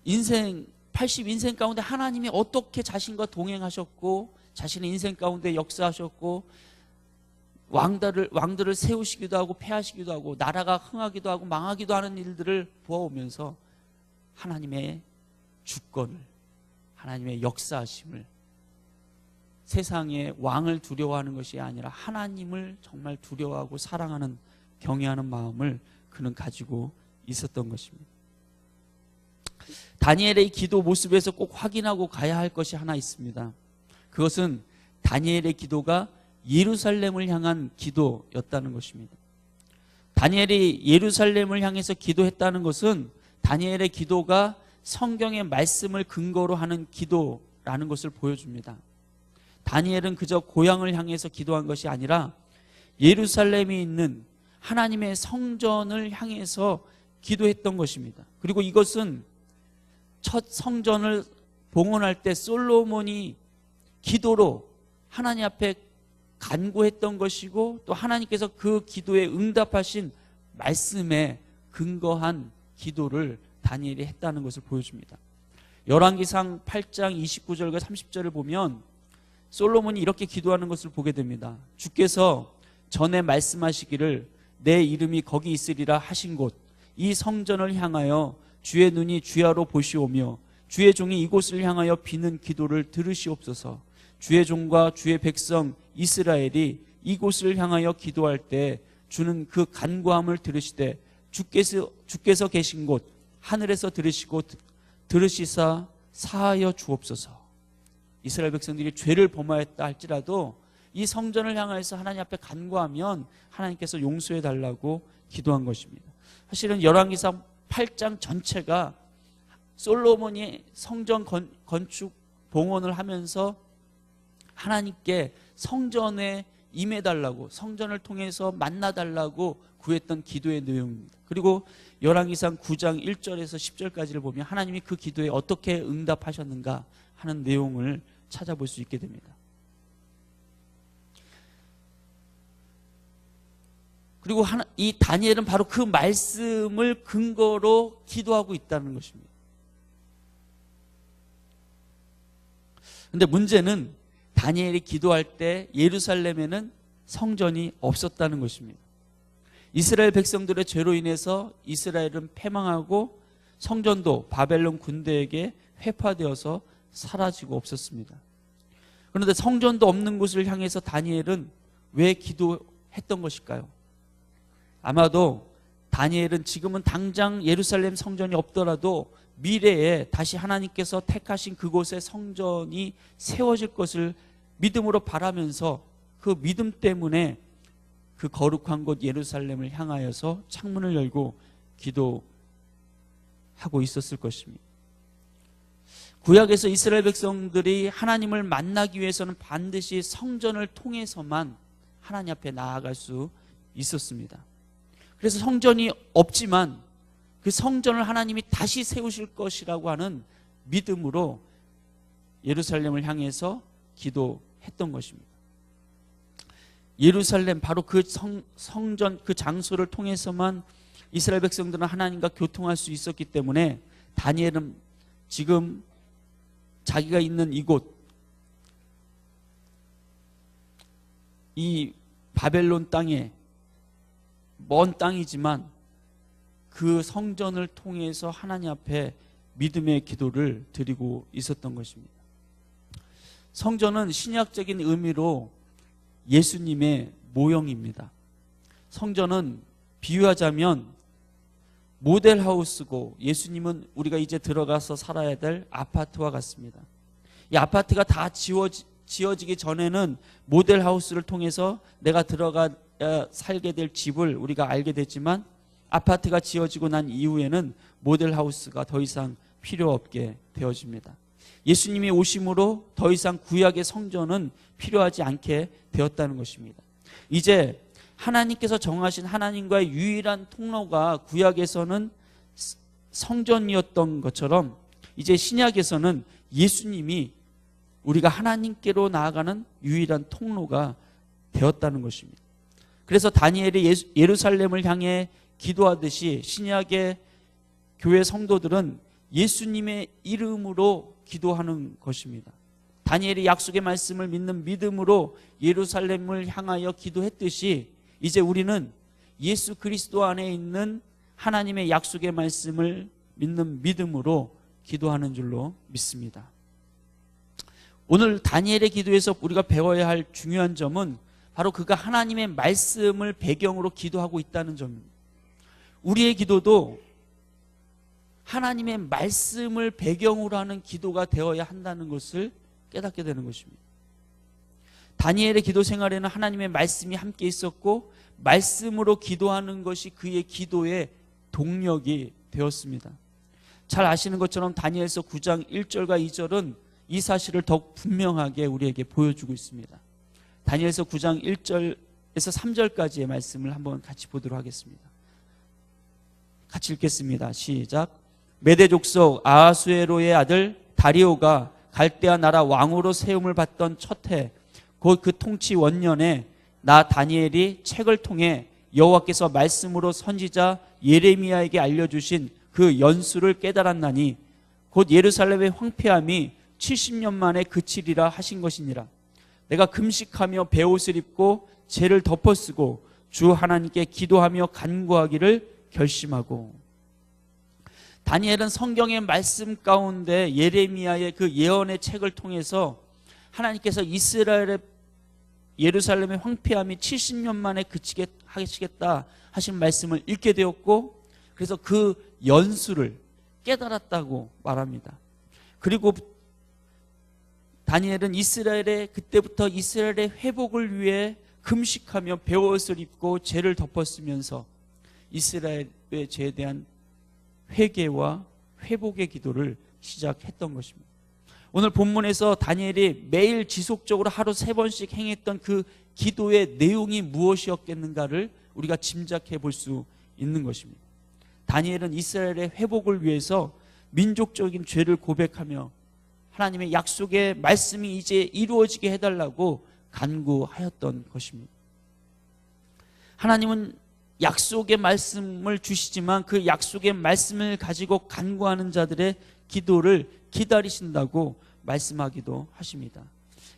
[SPEAKER 1] 80인생 가운데 하나님이 어떻게 자신과 동행하셨고 자신의 인생 가운데 역사하셨고 왕들을 세우시기도 하고 폐하시기도 하고 나라가 흥하기도 하고 망하기도 하는 일들을 보아오면서 하나님의 주권을, 하나님의 역사하심을, 세상의 왕을 두려워하는 것이 아니라 하나님을 정말 두려워하고 사랑하는, 경외하는 마음을 그는 가지고 있었던 것입니다. 다니엘의 기도 모습에서 꼭 확인하고 가야 할 것이 하나 있습니다. 그것은 다니엘의 기도가 예루살렘을 향한 기도였다는 것입니다. 다니엘이 예루살렘을 향해서 기도했다는 것은 다니엘의 기도가 성경의 말씀을 근거로 하는 기도라는 것을 보여줍니다. 다니엘은 그저 고향을 향해서 기도한 것이 아니라 예루살렘에 있는 하나님의 성전을 향해서 기도했던 것입니다. 그리고 이것은 첫 성전을 봉헌할 때 솔로몬이 기도로 하나님 앞에 간구했던 것이고 또 하나님께서 그 기도에 응답하신 말씀에 근거한 기도를 다니엘이 했다는 것을 보여줍니다. 열왕기상 8장 29절과 30절을 보면 솔로몬이 이렇게 기도하는 것을 보게 됩니다. 주께서 전에 말씀하시기를 내 이름이 거기 있으리라 하신 곳 이 성전을 향하여 주의 눈이 주야로 보시오며 주의 종이 이곳을 향하여 비는 기도를 들으시옵소서. 주의 종과 주의 백성 이스라엘이 이곳을 향하여 기도할 때 주는 그 간구함을 들으시되 주께서 계신 곳 하늘에서 들으시고 들으시사 사하여 주옵소서. 이스라엘 백성들이 죄를 범하였다 할지라도 이 성전을 향해서 하나님 앞에 간구하면 하나님께서 용서해 달라고 기도한 것입니다. 사실은 열왕기상 8장 전체가 솔로몬이 성전 건축 봉헌을 하면서 하나님께 성전에 임해달라고, 성전을 통해서 만나달라고 구했던 기도의 내용입니다. 그리고 열왕기상 9장 1절에서 10절까지를 보면 하나님이 그 기도에 어떻게 응답하셨는가 하는 내용을 찾아볼 수 있게 됩니다. 그리고 이 다니엘은 바로 그 말씀을 근거로 기도하고 있다는 것입니다. 그런데 문제는 다니엘이 기도할 때 예루살렘에는 성전이 없었다는 것입니다. 이스라엘 백성들의 죄로 인해서 이스라엘은 패망하고 성전도 바벨론 군대에게 회파되어서 사라지고 없었습니다. 그런데 성전도 없는 곳을 향해서 다니엘은 왜 기도했던 것일까요? 아마도 다니엘은 지금은 당장 예루살렘 성전이 없더라도 미래에 다시 하나님께서 택하신 그곳에 성전이 세워질 것을 믿음으로 바라면서 그 믿음 때문에 그 거룩한 곳 예루살렘을 향하여서 창문을 열고 기도하고 있었을 것입니다. 구약에서 이스라엘 백성들이 하나님을 만나기 위해서는 반드시 성전을 통해서만 하나님 앞에 나아갈 수 있었습니다. 그래서 성전이 없지만 그 성전을 하나님이 다시 세우실 것이라고 하는 믿음으로 예루살렘을 향해서 기도했던 것입니다. 예루살렘, 바로 그 성전, 그 장소를 통해서만 이스라엘 백성들은 하나님과 교통할 수 있었기 때문에 다니엘은 지금 자기가 있는 이곳, 이 바벨론 땅에, 먼 땅이지만 그 성전을 통해서 하나님 앞에 믿음의 기도를 드리고 있었던 것입니다. 성전은 신약적인 의미로 예수님의 모형입니다. 성전은 비유하자면 모델하우스고, 예수님은 우리가 이제 들어가서 살아야 될 아파트와 같습니다. 이 아파트가 다 지어지기 전에는 모델하우스를 통해서 내가 들어가 살게 될 집을 우리가 알게 됐지만, 아파트가 지어지고 난 이후에는 모델하우스가 더 이상 필요 없게 되어집니다. 예수님이 오심으로 더 이상 구약의 성전은 필요하지 않게 되었다는 것입니다. 이제 하나님께서 정하신 하나님과의 유일한 통로가 구약에서는 성전이었던 것처럼, 이제 신약에서는 예수님이 우리가 하나님께로 나아가는 유일한 통로가 되었다는 것입니다. 그래서 다니엘이 예루살렘을 향해 기도하듯이 신약의 교회 성도들은 예수님의 이름으로 기도하는 것입니다. 다니엘이 약속의 말씀을 믿는 믿음으로 예루살렘을 향하여 기도했듯이, 이제 우리는 예수 그리스도 안에 있는 하나님의 약속의 말씀을 믿는 믿음으로 기도하는 줄로 믿습니다. 오늘 다니엘의 기도에서 우리가 배워야 할 중요한 점은 바로 그가 하나님의 말씀을 배경으로 기도하고 있다는 점입니다. 우리의 기도도 하나님의 말씀을 배경으로 하는 기도가 되어야 한다는 것을 깨닫게 되는 것입니다. 다니엘의 기도 생활에는 하나님의 말씀이 함께 있었고, 말씀으로 기도하는 것이 그의 기도의 동력이 되었습니다. 잘 아시는 것처럼 다니엘서 9장 1절과 2절은 이 사실을 더욱 분명하게 우리에게 보여주고 있습니다. 다니엘서 9장 1절에서 3절까지의 말씀을 한번 같이 보도록 하겠습니다. 같이 읽겠습니다. 시작. 메대 족속 아하수에로의 아들 다리오가 갈대아 나라 왕으로 세움을 받던 첫 해, 곧 그 통치 원년에 나 다니엘이 책을 통해 여호와께서 말씀으로 선지자 예레미야에게 알려주신 그 연수를 깨달았나니, 곧 예루살렘의 황폐함이 70년 만에 그치리라 하신 것이니라. 내가 금식하며 베옷을 입고 죄를 덮어쓰고 주 하나님께 기도하며 간구하기를 결심하고. 다니엘은 성경의 말씀 가운데 예레미야의 그 예언의 책을 통해서 하나님께서 이스라엘의 예루살렘의 황폐함이 70년 만에 그치게 하시겠다 하신 말씀을 읽게 되었고, 그래서 그 연수를 깨달았다고 말합니다. 그리고 다니엘은 그때부터 이스라엘의 회복을 위해 금식하며 베옷을 입고 죄를 덮었으면서 이스라엘의 죄에 대한 회개와 회복의 기도를 시작했던 것입니다. 오늘 본문에서 다니엘이 매일 지속적으로 하루 3번씩 행했던 그 기도의 내용이 무엇이었겠는가를 우리가 짐작해 볼 수 있는 것입니다. 다니엘은 이스라엘의 회복을 위해서 민족적인 죄를 고백하며 하나님의 약속의 말씀이 이제 이루어지게 해달라고 간구하였던 것입니다. 하나님은 약속의 말씀을 주시지만 그 약속의 말씀을 가지고 간구하는 자들의 기도를 기다리신다고 말씀하기도 하십니다.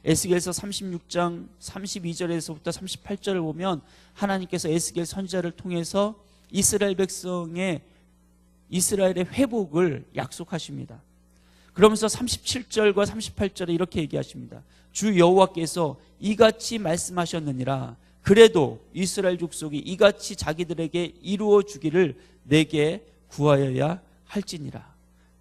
[SPEAKER 1] 에스겔서 36장 32절에서부터 38절을 보면 하나님께서 에스겔 선지자를 통해서 이스라엘 백성의 이스라엘의 회복을 약속하십니다. 그러면서 37절과 38절에 이렇게 얘기하십니다. 주 여호와께서 이같이 말씀하셨느니라. 그래도 이스라엘 족속이 이같이 자기들에게 이루어 주기를 내게 구하여야 할지니라.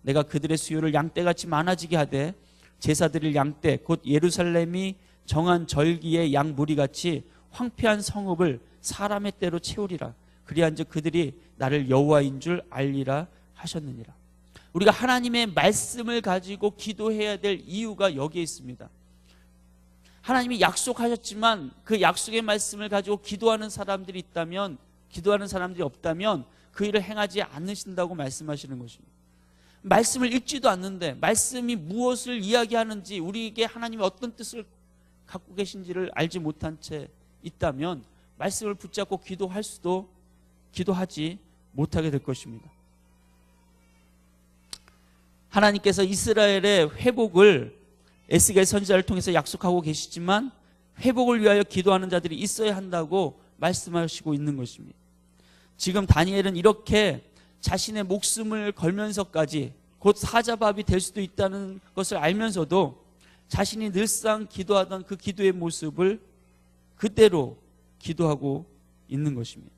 [SPEAKER 1] 내가 그들의 수요를 양떼같이 많아지게 하되 제사드릴 양떼 곧 예루살렘이 정한 절기의 양 무리같이 황폐한 성읍을 사람의 떼로 채우리라. 그리한즉 그들이 나를 여호와인 줄 알리라 하셨느니라. 우리가 하나님의 말씀을 가지고 기도해야 될 이유가 여기에 있습니다. 하나님이 약속하셨지만 그 약속의 말씀을 가지고 기도하는 사람들이 있다면, 기도하는 사람들이 없다면 그 일을 행하지 않으신다고 말씀하시는 것입니다. 말씀을 읽지도 않는데 말씀이 무엇을 이야기하는지, 우리에게 하나님이 어떤 뜻을 갖고 계신지를 알지 못한 채 있다면 말씀을 붙잡고 기도할 수도 기도하지 못하게 될 것입니다. 하나님께서 이스라엘의 회복을 에스겔 선지자를 통해서 약속하고 계시지만 회복을 위하여 기도하는 자들이 있어야 한다고 말씀하시고 있는 것입니다. 지금 다니엘은 이렇게 자신의 목숨을 걸면서까지 곧 사자밥이 될 수도 있다는 것을 알면서도 자신이 늘상 기도하던 그 기도의 모습을 그대로 기도하고 있는 것입니다.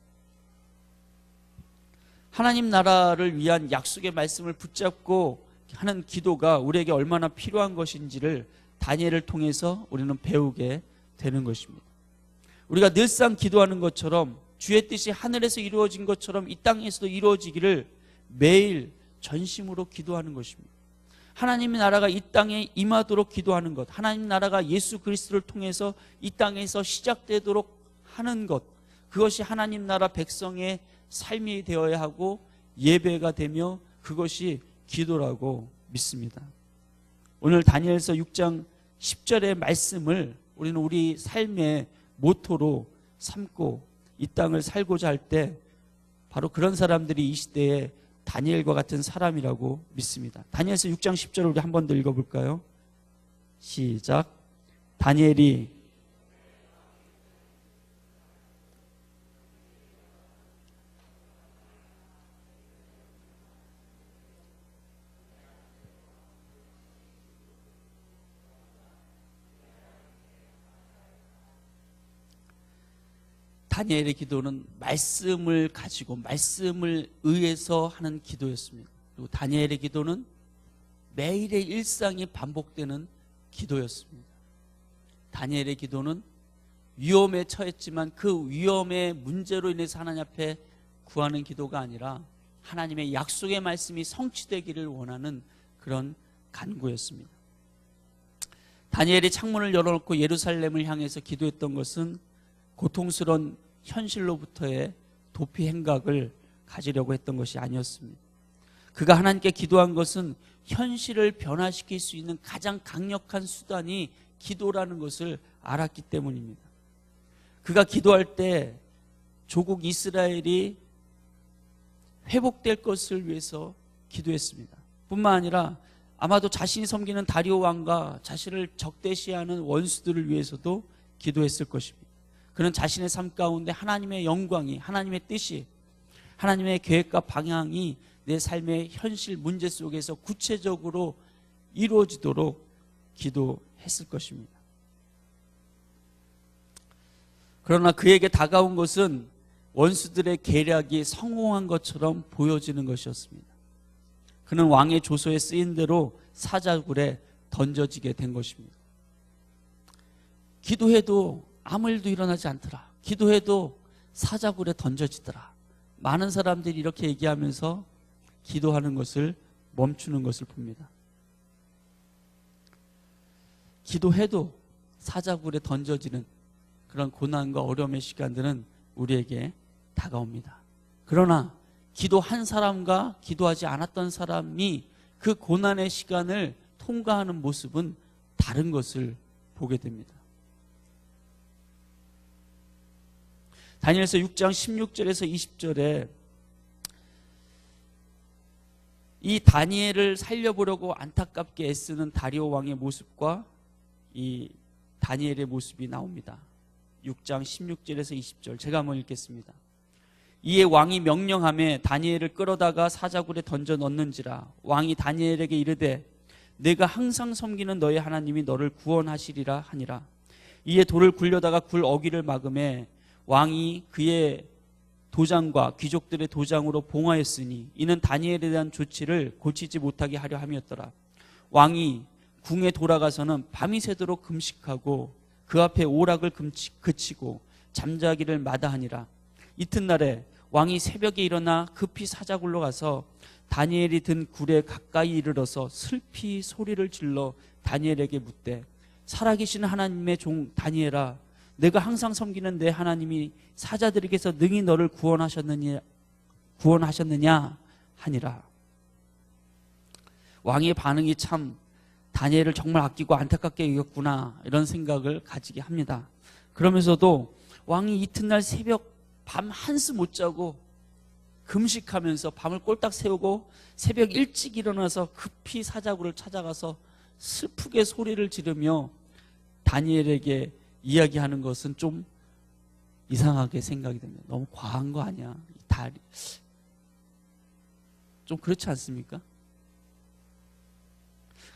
[SPEAKER 1] 하나님 나라를 위한 약속의 말씀을 붙잡고 하는 기도가 우리에게 얼마나 필요한 것인지를 다니엘을 통해서 우리는 배우게 되는 것입니다. 우리가 늘상 기도하는 것처럼 주의 뜻이 하늘에서 이루어진 것처럼 이 땅에서도 이루어지기를 매일 전심으로 기도하는 것입니다. 하나님의 나라가 이 땅에 임하도록 기도하는 것, 하나님 나라가 예수 그리스도를 통해서 이 땅에서 시작되도록 하는 것, 그것이 하나님 나라 백성의 삶이 되어야 하고 예배가 되며 그것이 기도라고 믿습니다. 오늘 다니엘서 6장 10절의 말씀을 우리는 우리 삶의 모토로 삼고 이 땅을 살고자 할 때 바로 그런 사람들이 이 시대에 다니엘과 같은 사람이라고 믿습니다. 다니엘서 6장 10절을 우리 한 번 더 읽어볼까요? 시작. 다니엘이 다니엘의 기도는 말씀을 가지고 말씀을 의해서 하는 기도였습니다. 그리고 다니엘의 기도는 매일의 일상이 반복되는 기도였습니다. 다니엘의 기도는 위험에 처했지만 그 위험의 문제로 인해서 하나님 앞에 구하는 기도가 아니라 하나님의 약속의 말씀이 성취되기를 원하는 그런 간구였습니다. 다니엘이 창문을 열어놓고 예루살렘을 향해서 기도했던 것은 고통스러운 현실로부터의 도피 행각을 가지려고 했던 것이 아니었습니다. 그가 하나님께 기도한 것은 현실을 변화시킬 수 있는 가장 강력한 수단이 기도라는 것을 알았기 때문입니다. 그가 기도할 때 조국 이스라엘이 회복될 것을 위해서 기도했습니다. 뿐만 아니라 아마도 자신이 섬기는 다리오 왕과 자신을 적대시하는 원수들을 위해서도 기도했을 것입니다. 그는 자신의 삶 가운데 하나님의 영광이, 하나님의 뜻이, 하나님의 계획과 방향이 내 삶의 현실 문제 속에서 구체적으로 이루어지도록 기도했을 것입니다. 그러나 그에게 다가온 것은 원수들의 계략이 성공한 것처럼 보여지는 것이었습니다. 그는 왕의 조서에 쓰인 대로 사자굴에 던져지게 된 것입니다. 기도해도 아무 일도 일어나지 않더라. 기도해도 사자굴에 던져지더라. 많은 사람들이 이렇게 얘기하면서 기도하는 것을 멈추는 것을 봅니다. 기도해도 사자굴에 던져지는 그런 고난과 어려움의 시간들은 우리에게 다가옵니다. 그러나 기도한 사람과 기도하지 않았던 사람이 그 고난의 시간을 통과하는 모습은 다른 것을 보게 됩니다. 다니엘서 6장 16절에서 20절에 이 다니엘을 살려보려고 안타깝게 애쓰는 다리오 왕의 모습과 이 다니엘의 모습이 나옵니다. 6장 16절에서 20절 제가 한번 읽겠습니다. 이에 왕이 명령하며 다니엘을 끌어다가 사자굴에 던져 넣는지라. 왕이 다니엘에게 이르되 내가 항상 섬기는 너의 하나님이 너를 구원하시리라 하니라. 이에 돌을 굴려다가 굴 어귀를 막음에 왕이 그의 도장과 귀족들의 도장으로 봉하였으니 이는 다니엘에 대한 조치를 고치지 못하게 하려 함이었더라. 왕이 궁에 돌아가서는 밤이 새도록 금식하고 그 앞에 오락을 그치고 잠자기를 마다하니라. 이튿날에 왕이 새벽에 일어나 급히 사자굴로 가서 다니엘이 든 굴에 가까이 이르러서 슬피 소리를 질러 다니엘에게 묻되 살아계신 하나님의 종 다니엘아, 내가 항상 섬기는 내 하나님이 사자들에게서 능히 너를 구원하셨느냐 하니라. 왕의 반응이 참 다니엘을 정말 아끼고 안타깝게 여겼구나 이런 생각을 가지게 합니다. 그러면서도 왕이 이튿날 새벽 밤 한숨 못 자고 금식하면서 밤을 꼴딱 새우고 새벽 일찍 일어나서 급히 사자굴을 찾아가서 슬프게 소리를 지르며 다니엘에게 이야기하는 것은 좀 이상하게 생각이 됩니다. 너무 과한 거 아니야? 좀 그렇지 않습니까?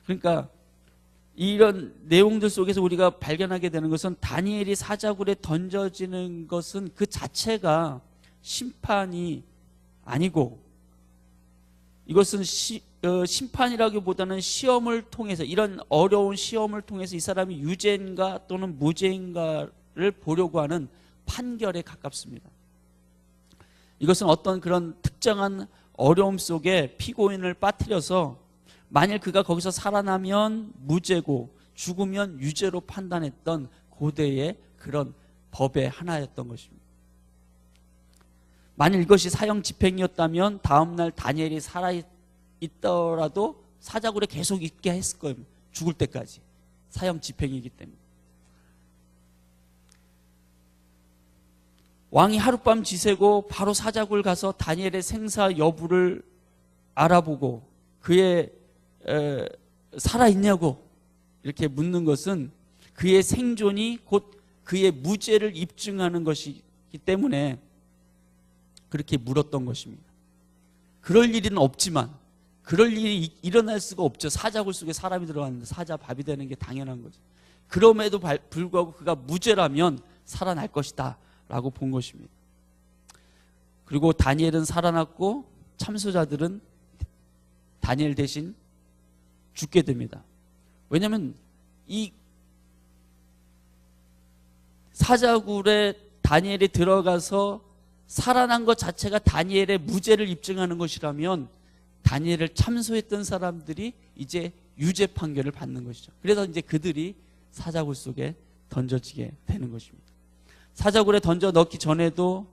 [SPEAKER 1] 그러니까 이런 내용들 속에서 우리가 발견하게 되는 것은 다니엘이 사자굴에 던져지는 것은 그 자체가 심판이 아니고 이것은 심판이라기보다는 시험을 통해서, 이런 어려운 시험을 통해서 이 사람이 유죄인가 또는 무죄인가를 보려고 하는 판결에 가깝습니다. 이것은 어떤 그런 특정한 어려움 속에 피고인을 빠뜨려서 만일 그가 거기서 살아나면 무죄고 죽으면 유죄로 판단했던 고대의 그런 법의 하나였던 것입니다. 만일 이것이 사형 집행이었다면 다음날 다니엘이 살아있더라도 사자굴에 계속 있게 했을 거예요. 죽을 때까지. 사형 집행이기 때문에. 왕이 하룻밤 지새고 바로 사자굴 가서 다니엘의 생사 여부를 알아보고 그의 살아있냐고 이렇게 묻는 것은 그의 생존이 곧 그의 무죄를 입증하는 것이기 때문에 그렇게 물었던 것입니다. 그럴 일은 없지만, 그럴 일이 일어날 수가 없죠. 사자굴 속에 사람이 들어갔는데 사자 밥이 되는 게 당연한 거죠. 그럼에도 불구하고 그가 무죄라면 살아날 것이다 라고 본 것입니다. 그리고 다니엘은 살아났고 참소자들은 다니엘 대신 죽게 됩니다. 왜냐하면 이 사자굴에 다니엘이 들어가서 살아난 것 자체가 다니엘의 무죄를 입증하는 것이라면 다니엘을 참소했던 사람들이 이제 유죄 판결을 받는 것이죠. 그래서 이제 그들이 사자굴 속에 던져지게 되는 것입니다. 사자굴에 던져 넣기 전에도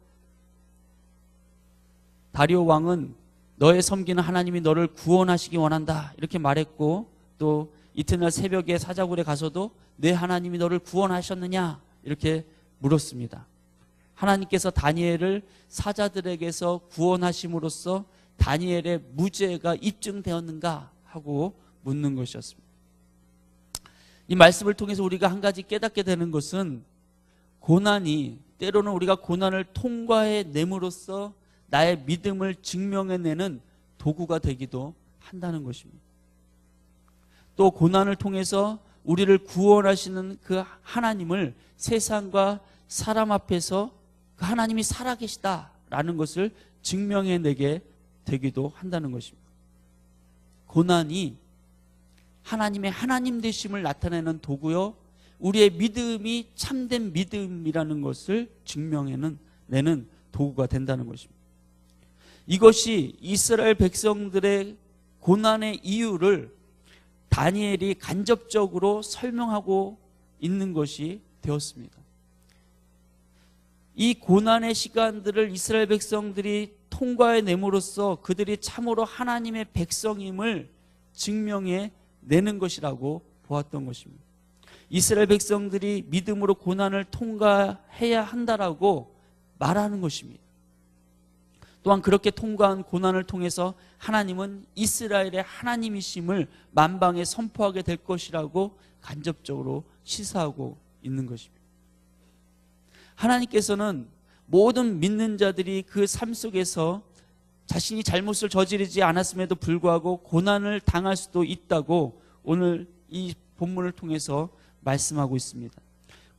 [SPEAKER 1] 다리오 왕은 너의 섬기는 하나님이 너를 구원하시기 원한다 이렇게 말했고, 또 이튿날 새벽에 사자굴에 가서도 내 하나님이 너를 구원하셨느냐 이렇게 물었습니다. 하나님께서 다니엘을 사자들에게서 구원하심으로써 다니엘의 무죄가 입증되었는가 하고 묻는 것이었습니다. 이 말씀을 통해서 우리가 한 가지 깨닫게 되는 것은 고난이, 때로는 우리가 고난을 통과해냄으로써 나의 믿음을 증명해내는 도구가 되기도 한다는 것입니다. 또 고난을 통해서 우리를 구원하시는 그 하나님을 세상과 사람 앞에서 그 하나님이 살아계시다라는 것을 증명해내게 되기도 한다는 것입니다. 고난이 하나님의 하나님 되심을 나타내는 도구요, 우리의 믿음이 참된 믿음이라는 것을 증명해내는 도구가 된다는 것입니다. 이것이 이스라엘 백성들의 고난의 이유를 다니엘이 간접적으로 설명하고 있는 것이 되었습니다. 이 고난의 시간들을 이스라엘 백성들이 통과해냄으로써 그들이 참으로 하나님의 백성임을 증명해내는 것이라고 보았던 것입니다. 이스라엘 백성들이 믿음으로 고난을 통과해야 한다라고 말하는 것입니다. 또한 그렇게 통과한 고난을 통해서 하나님은 이스라엘의 하나님이심을 만방에 선포하게 될 것이라고 간접적으로 시사하고 있는 것입니다. 하나님께서는 모든 믿는 자들이 그 삶 속에서 자신이 잘못을 저지르지 않았음에도 불구하고 고난을 당할 수도 있다고 오늘 이 본문을 통해서 말씀하고 있습니다.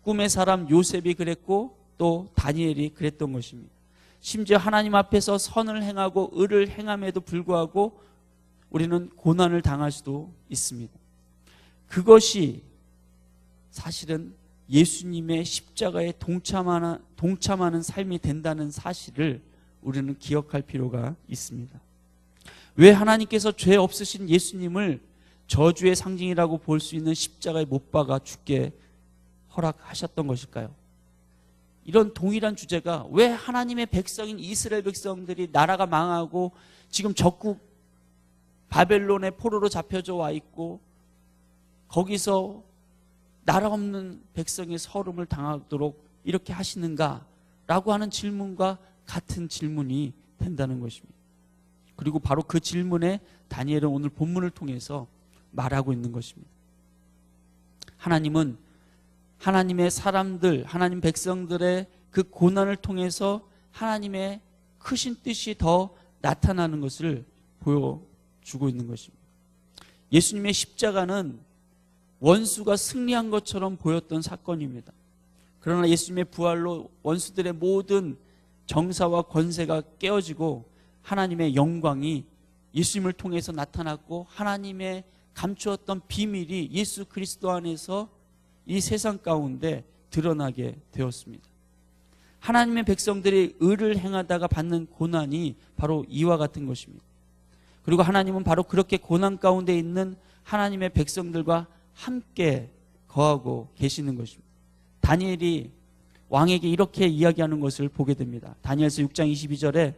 [SPEAKER 1] 꿈의 사람 요셉이 그랬고 또 다니엘이 그랬던 것입니다. 심지어 하나님 앞에서 선을 행하고 의를 행함에도 불구하고 우리는 고난을 당할 수도 있습니다. 그것이 사실은 예수님의 십자가에 동참하는 삶이 된다는 사실을 우리는 기억할 필요가 있습니다. 왜 하나님께서 죄 없으신 예수님을 저주의 상징이라고 볼 수 있는 십자가에 못 박아 죽게 허락하셨던 것일까요? 이런 동일한 주제가 왜 하나님의 백성인 이스라엘 백성들이 나라가 망하고 지금 적국 바벨론의 포로로 잡혀져 와 있고 거기서 나라 없는 백성의 서름을 당하도록 이렇게 하시는가라고 하는 질문과 같은 질문이 된다는 것입니다. 그리고 바로 그 질문에 다니엘은 오늘 본문을 통해서 말하고 있는 것입니다. 하나님은 하나님의 사람들, 하나님 백성들의 그 고난을 통해서 하나님의 크신 뜻이 더 나타나는 것을 보여주고 있는 것입니다. 예수님의 십자가는 원수가 승리한 것처럼 보였던 사건입니다. 그러나 예수님의 부활로 원수들의 모든 정사와 권세가 깨어지고 하나님의 영광이 예수님을 통해서 나타났고 하나님의 감추었던 비밀이 예수 그리스도 안에서 이 세상 가운데 드러나게 되었습니다. 하나님의 백성들이 의를 행하다가 받는 고난이 바로 이와 같은 것입니다. 그리고 하나님은 바로 그렇게 고난 가운데 있는 하나님의 백성들과 함께 거하고 계시는 것입니다. 다니엘이 왕에게 이렇게 이야기하는 것을 보게 됩니다. 다니엘서 6장 22절에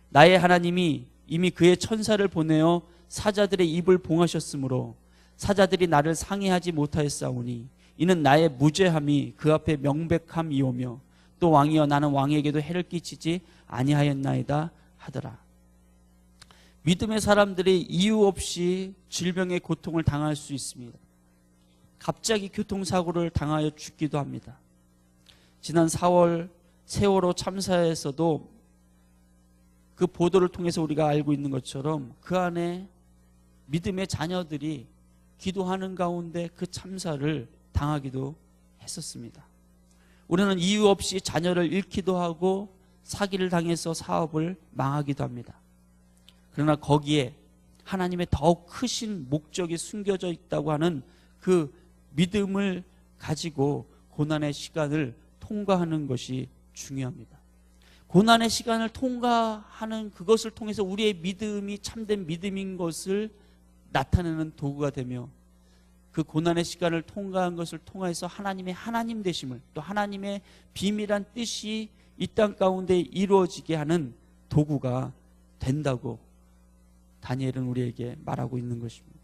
[SPEAKER 1] 나의 하나님이 이미 그의 천사를 보내어 사자들의 입을 봉하셨으므로 사자들이 나를 상해하지 못하였사오니 이는 나의 무죄함이 그 앞에 명백함이오며 또 왕이여 나는 왕에게도 해를 끼치지 아니하였나이다 하더라. 믿음의 사람들이 이유 없이 질병의 고통을 당할 수 있습니다. 갑자기 교통사고를 당하여 죽기도 합니다. 지난 4월 세월호 참사에서도 그 보도를 통해서 우리가 알고 있는 것처럼 그 안에 믿음의 자녀들이 기도하는 가운데 그 참사를 당하기도 했었습니다. 우리는 이유 없이 자녀를 잃기도 하고 사기를 당해서 사업을 망하기도 합니다. 그러나 거기에 하나님의 더욱 크신 목적이 숨겨져 있다고 하는 그 믿음을 가지고 고난의 시간을 통과하는 것이 중요합니다. 고난의 시간을 통과하는 그것을 통해서 우리의 믿음이 참된 믿음인 것을 나타내는 도구가 되며 그 고난의 시간을 통과한 것을 통해서 하나님의 하나님 되심을 또 하나님의 비밀한 뜻이 이 땅 가운데 이루어지게 하는 도구가 된다고 다니엘은 우리에게 말하고 있는 것입니다.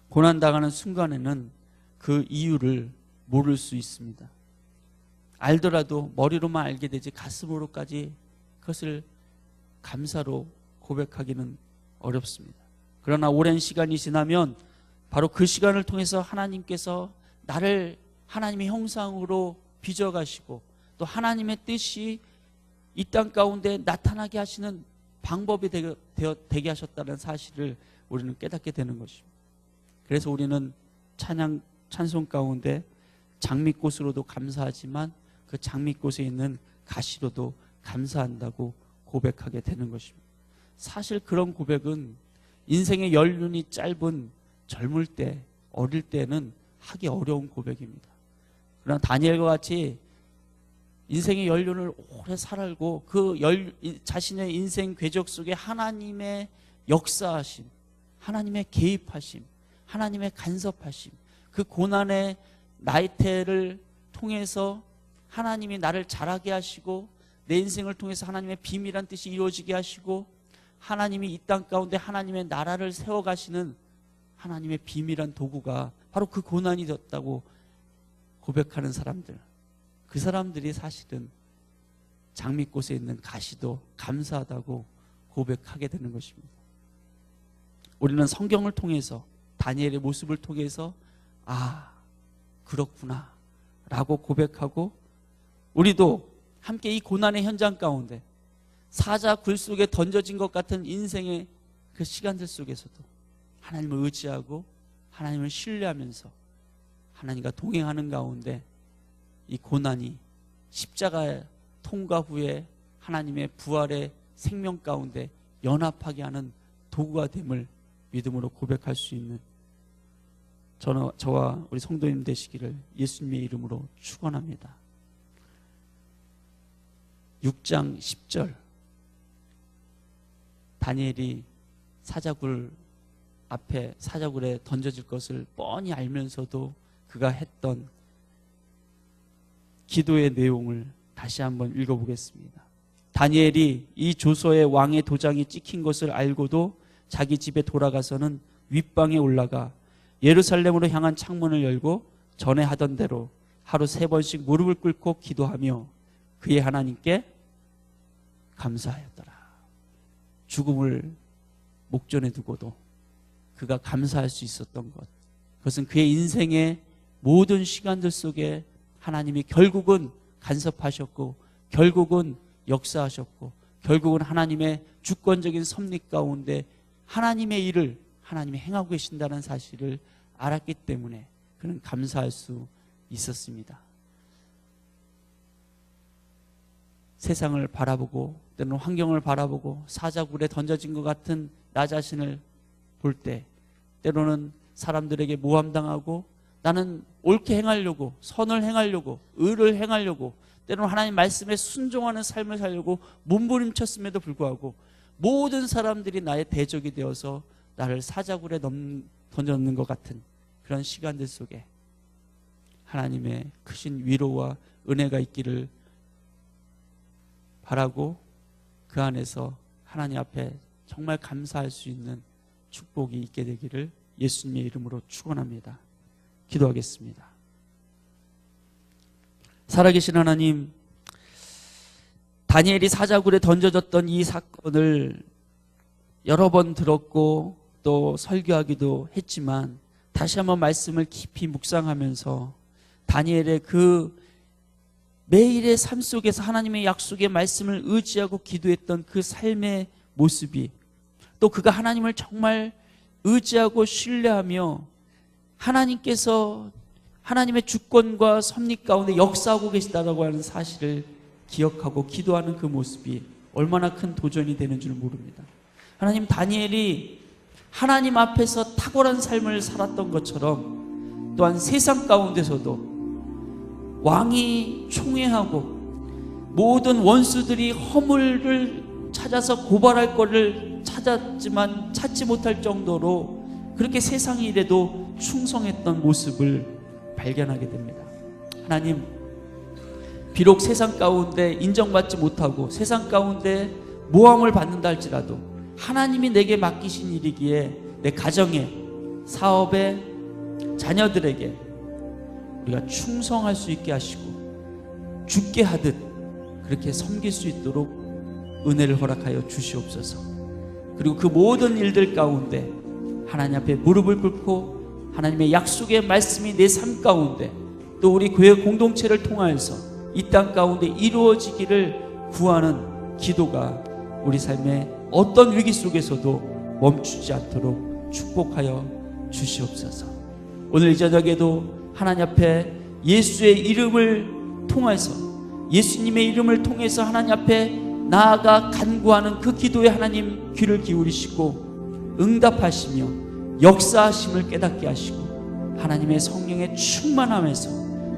[SPEAKER 1] 고난당하는 순간에는 그 이유를 모를 수 있습니다. 알더라도 머리로만 알게 되지 가슴으로까지 그것을 감사로 고백하기는 어렵습니다. 그러나 오랜 시간이 지나면 바로 그 시간을 통해서 하나님께서 나를 하나님의 형상으로 빚어가시고 또 하나님의 뜻이 이 땅 가운데 나타나게 하시는 방법이 되게 하셨다는 사실을 우리는 깨닫게 되는 것입니다. 그래서 우리는 찬송 가운데 장미꽃으로도 감사하지만 그 장미꽃에 있는 가시로도 감사한다고 고백하게 되는 것입니다. 사실 그런 고백은 인생의 연륜이 짧은 젊을 때, 어릴 때는 하기 어려운 고백입니다. 그러나 다니엘과 같이 인생의 연륜을 오래 살고 그 자신의 인생 궤적 속에 하나님의 역사하심, 하나님의 개입하심, 하나님의 간섭하심, 그 고난의 나이테를 통해서 하나님이 나를 자라게 하시고 내 인생을 통해서 하나님의 비밀한 뜻이 이루어지게 하시고 하나님이 이 땅 가운데 하나님의 나라를 세워가시는 하나님의 비밀한 도구가 바로 그 고난이 되었다고 고백하는 사람들, 그 사람들이 사실은 장미꽃에 있는 가시도 감사하다고 고백하게 되는 것입니다. 우리는 성경을 통해서 다니엘의 모습을 통해서 아 그렇구나 라고 고백하고 우리도 함께 이 고난의 현장 가운데 사자 굴 속에 던져진 것 같은 인생의 그 시간들 속에서도 하나님을 의지하고 하나님을 신뢰하면서 하나님과 동행하는 가운데 이 고난이 십자가 통과 후에 하나님의 부활의 생명 가운데 연합하게 하는 도구가 됨을 믿음으로 고백할 수 있는 저와 우리 성도님 되시기를 예수님의 이름으로 축원합니다. 6장 10절 다니엘이 사자굴 앞에 사자굴에 던져질 것을 뻔히 알면서도 그가 했던 기도의 내용을 다시 한번 읽어보겠습니다. 다니엘이 이 조서에 왕의 도장이 찍힌 것을 알고도 자기 집에 돌아가서는 윗방에 올라가 예루살렘으로 향한 창문을 열고 전에 하던 대로 하루 3번씩 무릎을 꿇고 기도하며 그의 하나님께 감사하였더라. 죽음을 목전에 두고도 그가 감사할 수 있었던 것, 그것은 그의 인생의 모든 시간들 속에 하나님이 결국은 간섭하셨고 결국은 역사하셨고 결국은 하나님의 주권적인 섭리 가운데 하나님의 일을 하나님이 행하고 계신다는 사실을 알았기 때문에 그는 감사할 수 있었습니다. 세상을 바라보고 때로는 환경을 바라보고 사자굴에 던져진 것 같은 나 자신을 볼 때 때로는 사람들에게 모함당하고 나는 옳게 행하려고 선을 행하려고 의를 행하려고 때로는 하나님 말씀에 순종하는 삶을 살려고 몸부림쳤음에도 불구하고 모든 사람들이 나의 대적이 되어서 나를 사자굴에 던져놓는 것 같은 그런 시간들 속에 하나님의 크신 위로와 은혜가 있기를 바라고 그 안에서 하나님 앞에 정말 감사할 수 있는 축복이 있게 되기를 예수님의 이름으로 축원합니다. 기도하겠습니다. 살아계신 하나님, 다니엘이 사자굴에 던져졌던 이 사건을 여러 번 들었고 또 설교하기도 했지만 다시 한번 말씀을 깊이 묵상하면서 다니엘의 그 매일의 삶 속에서 하나님의 약속의 말씀을 의지하고 기도했던 그 삶의 모습이 또 그가 하나님을 정말 의지하고 신뢰하며 하나님께서 하나님의 주권과 섭리 가운데 역사하고 계시다라고 하는 사실을 기억하고 기도하는 그 모습이 얼마나 큰 도전이 되는 줄 모릅니다. 하나님, 다니엘이 하나님 앞에서 탁월한 삶을 살았던 것처럼 또한 세상 가운데서도 왕이 총애하고 모든 원수들이 허물을 찾아서 고발할 것을 찾았지만 찾지 못할 정도로 그렇게 세상 일에도 충성했던 모습을 발견하게 됩니다. 하나님, 비록 세상 가운데 인정받지 못하고 세상 가운데 모함을 받는다 할지라도 하나님이 내게 맡기신 일이기에 내 가정에, 사업에, 자녀들에게 우리가 충성할 수 있게 하시고 죽게 하듯 그렇게 섬길 수 있도록 은혜를 허락하여 주시옵소서. 그리고 그 모든 일들 가운데 하나님 앞에 무릎을 꿇고 하나님의 약속의 말씀이 내 삶 가운데 또 우리 교회 공동체를 통하여서 이 땅 가운데 이루어지기를 구하는 기도가 우리 삶의 어떤 위기 속에서도 멈추지 않도록 축복하여 주시옵소서. 오늘 이 저녁에도 하나님 앞에 예수의 이름을 통해서 예수님의 이름을 통해서 하나님 앞에 나아가 간구하는 그 기도에 하나님 귀를 기울이시고 응답하시며 역사하심을 깨닫게 하시고 하나님의 성령에 충만하면서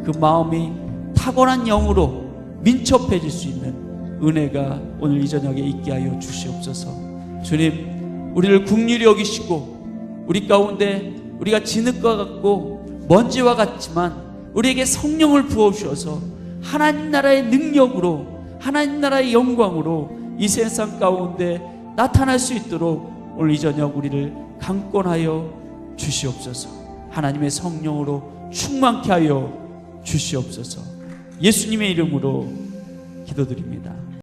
[SPEAKER 1] 그 마음이 탁월한 영으로 민첩해질 수 있는 은혜가 오늘 이 저녁에 있게 하여 주시옵소서. 주님, 우리를 긍휼히 여기시고 우리 가운데 우리가 진흙과 같고 먼지와 같지만 우리에게 성령을 부어주셔서 하나님 나라의 능력으로 하나님 나라의 영광으로 이 세상 가운데 나타날 수 있도록 오늘 이 저녁 우리를 강권하여 주시옵소서. 하나님의 성령으로 충만케 하여 주시옵소서. 예수님의 이름으로 기도드립니다.